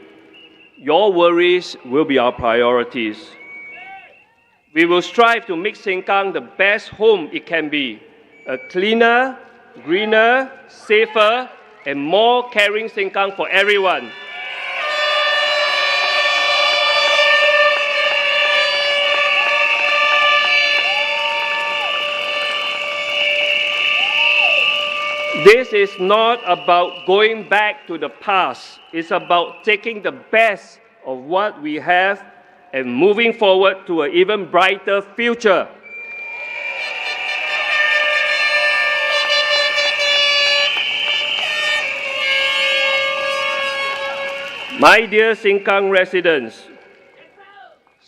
Your worries will be our priorities. We will strive to make Sengkang the best home it can be, a cleaner, greener, safer, and more caring Sengkang for everyone. This is not about going back to the past. It's about taking the best of what we have and moving forward to an even brighter future. My dear Sengkang residents,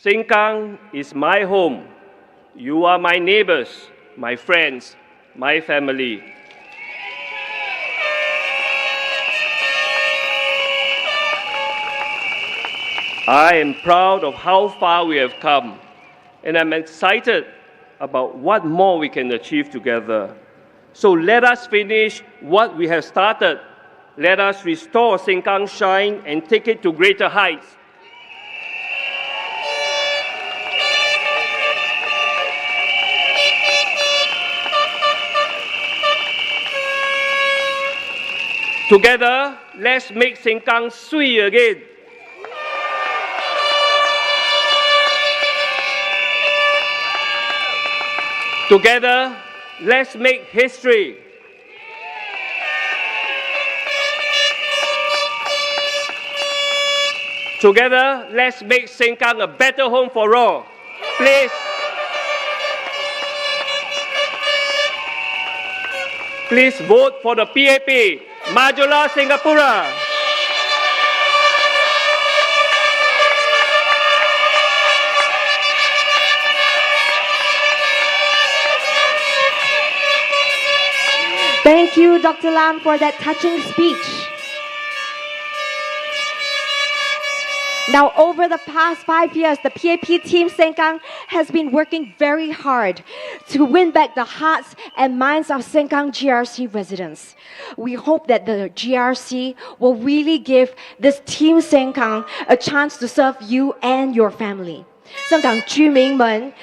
Sengkang is my home. You are my neighbors, my friends, my family. I am proud of how far we have come, and I'm excited about what more we can achieve together. So let us finish what we have started. Let us restore Sengkang's shine and take it to greater heights. Together, let's make Sengkang sweet again. Together, let's make history. Together, let's make Sengkang a better home for all. Please vote for the PAP. Majulah Singapura. Thank you, Dr. Lam, for that touching speech. Now, over the past 5 years, the PAP team Sengkang has been working very hard to win back the hearts and minds of Sengkang GRC residents. We hope that the GRC will really give this team Sengkang a chance to serve you and your family. 香港居民们，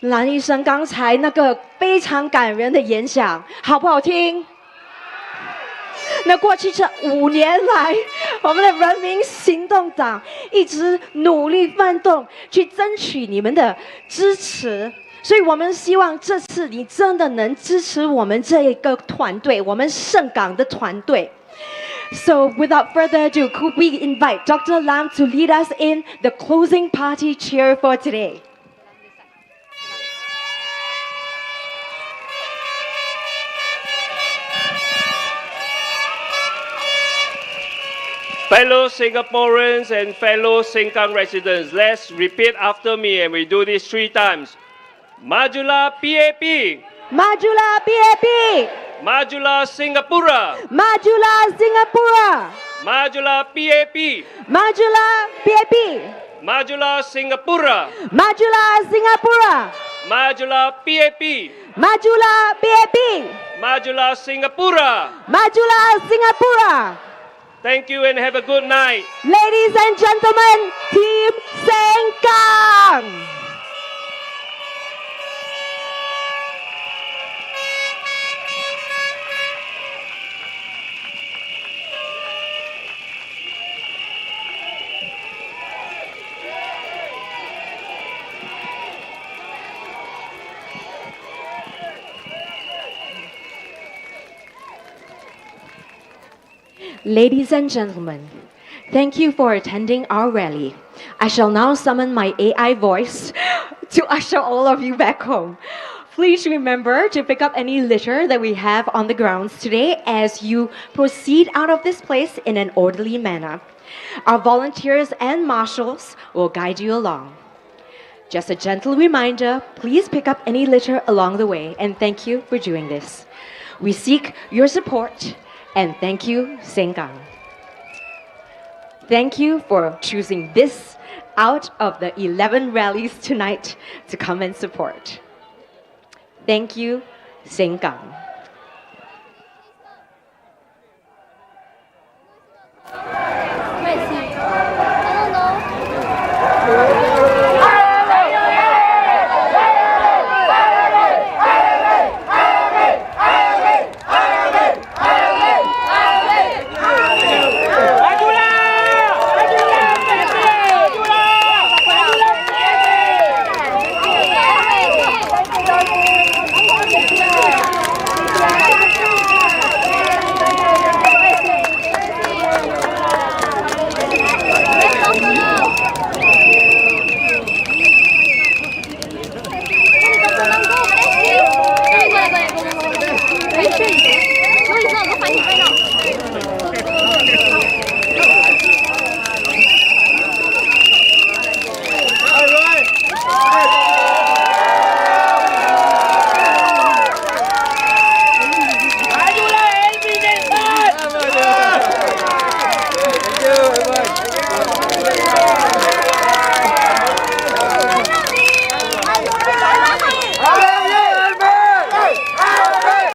蓝医生刚才那个非常感人的演讲，好不好听？那过去这5年来，我们的人民行动党一直努力奋斗，去争取你们的支持。所以我们希望这次你真的能支持我们这一个团队，我们盛港的团队。So without further ado, could we invite Dr. Lam to lead us in the closing party cheer for today? Fellow Singaporeans and fellow Sengkang residents, let's repeat after me and we do this 3 times. Majulah PAP! Majulah PAP! Majulah Singapura! Majulah Singapura! Majulah PAP! Majulah PAP! Majulah Singapura! Majulah Singapura! Majulah PAP! Majulah PAP! Majulah Singapura! Majulah Singapura! Thank you and have a good night. Ladies and gentlemen, Team Sengkang! Ladies and gentlemen, thank you for attending our rally. I shall now summon my AI voice to usher all of you back home. Please remember to pick up any litter that we have on the grounds today as you proceed out of this place in an orderly manner. Our volunteers and marshals will guide you along. Just a gentle reminder, please pick up any litter along the way, and thank you for doing this. We seek your support. And thank you, Sengkang. Thank you for choosing this out of the 11 rallies tonight to come and support. Thank you, Sengkang.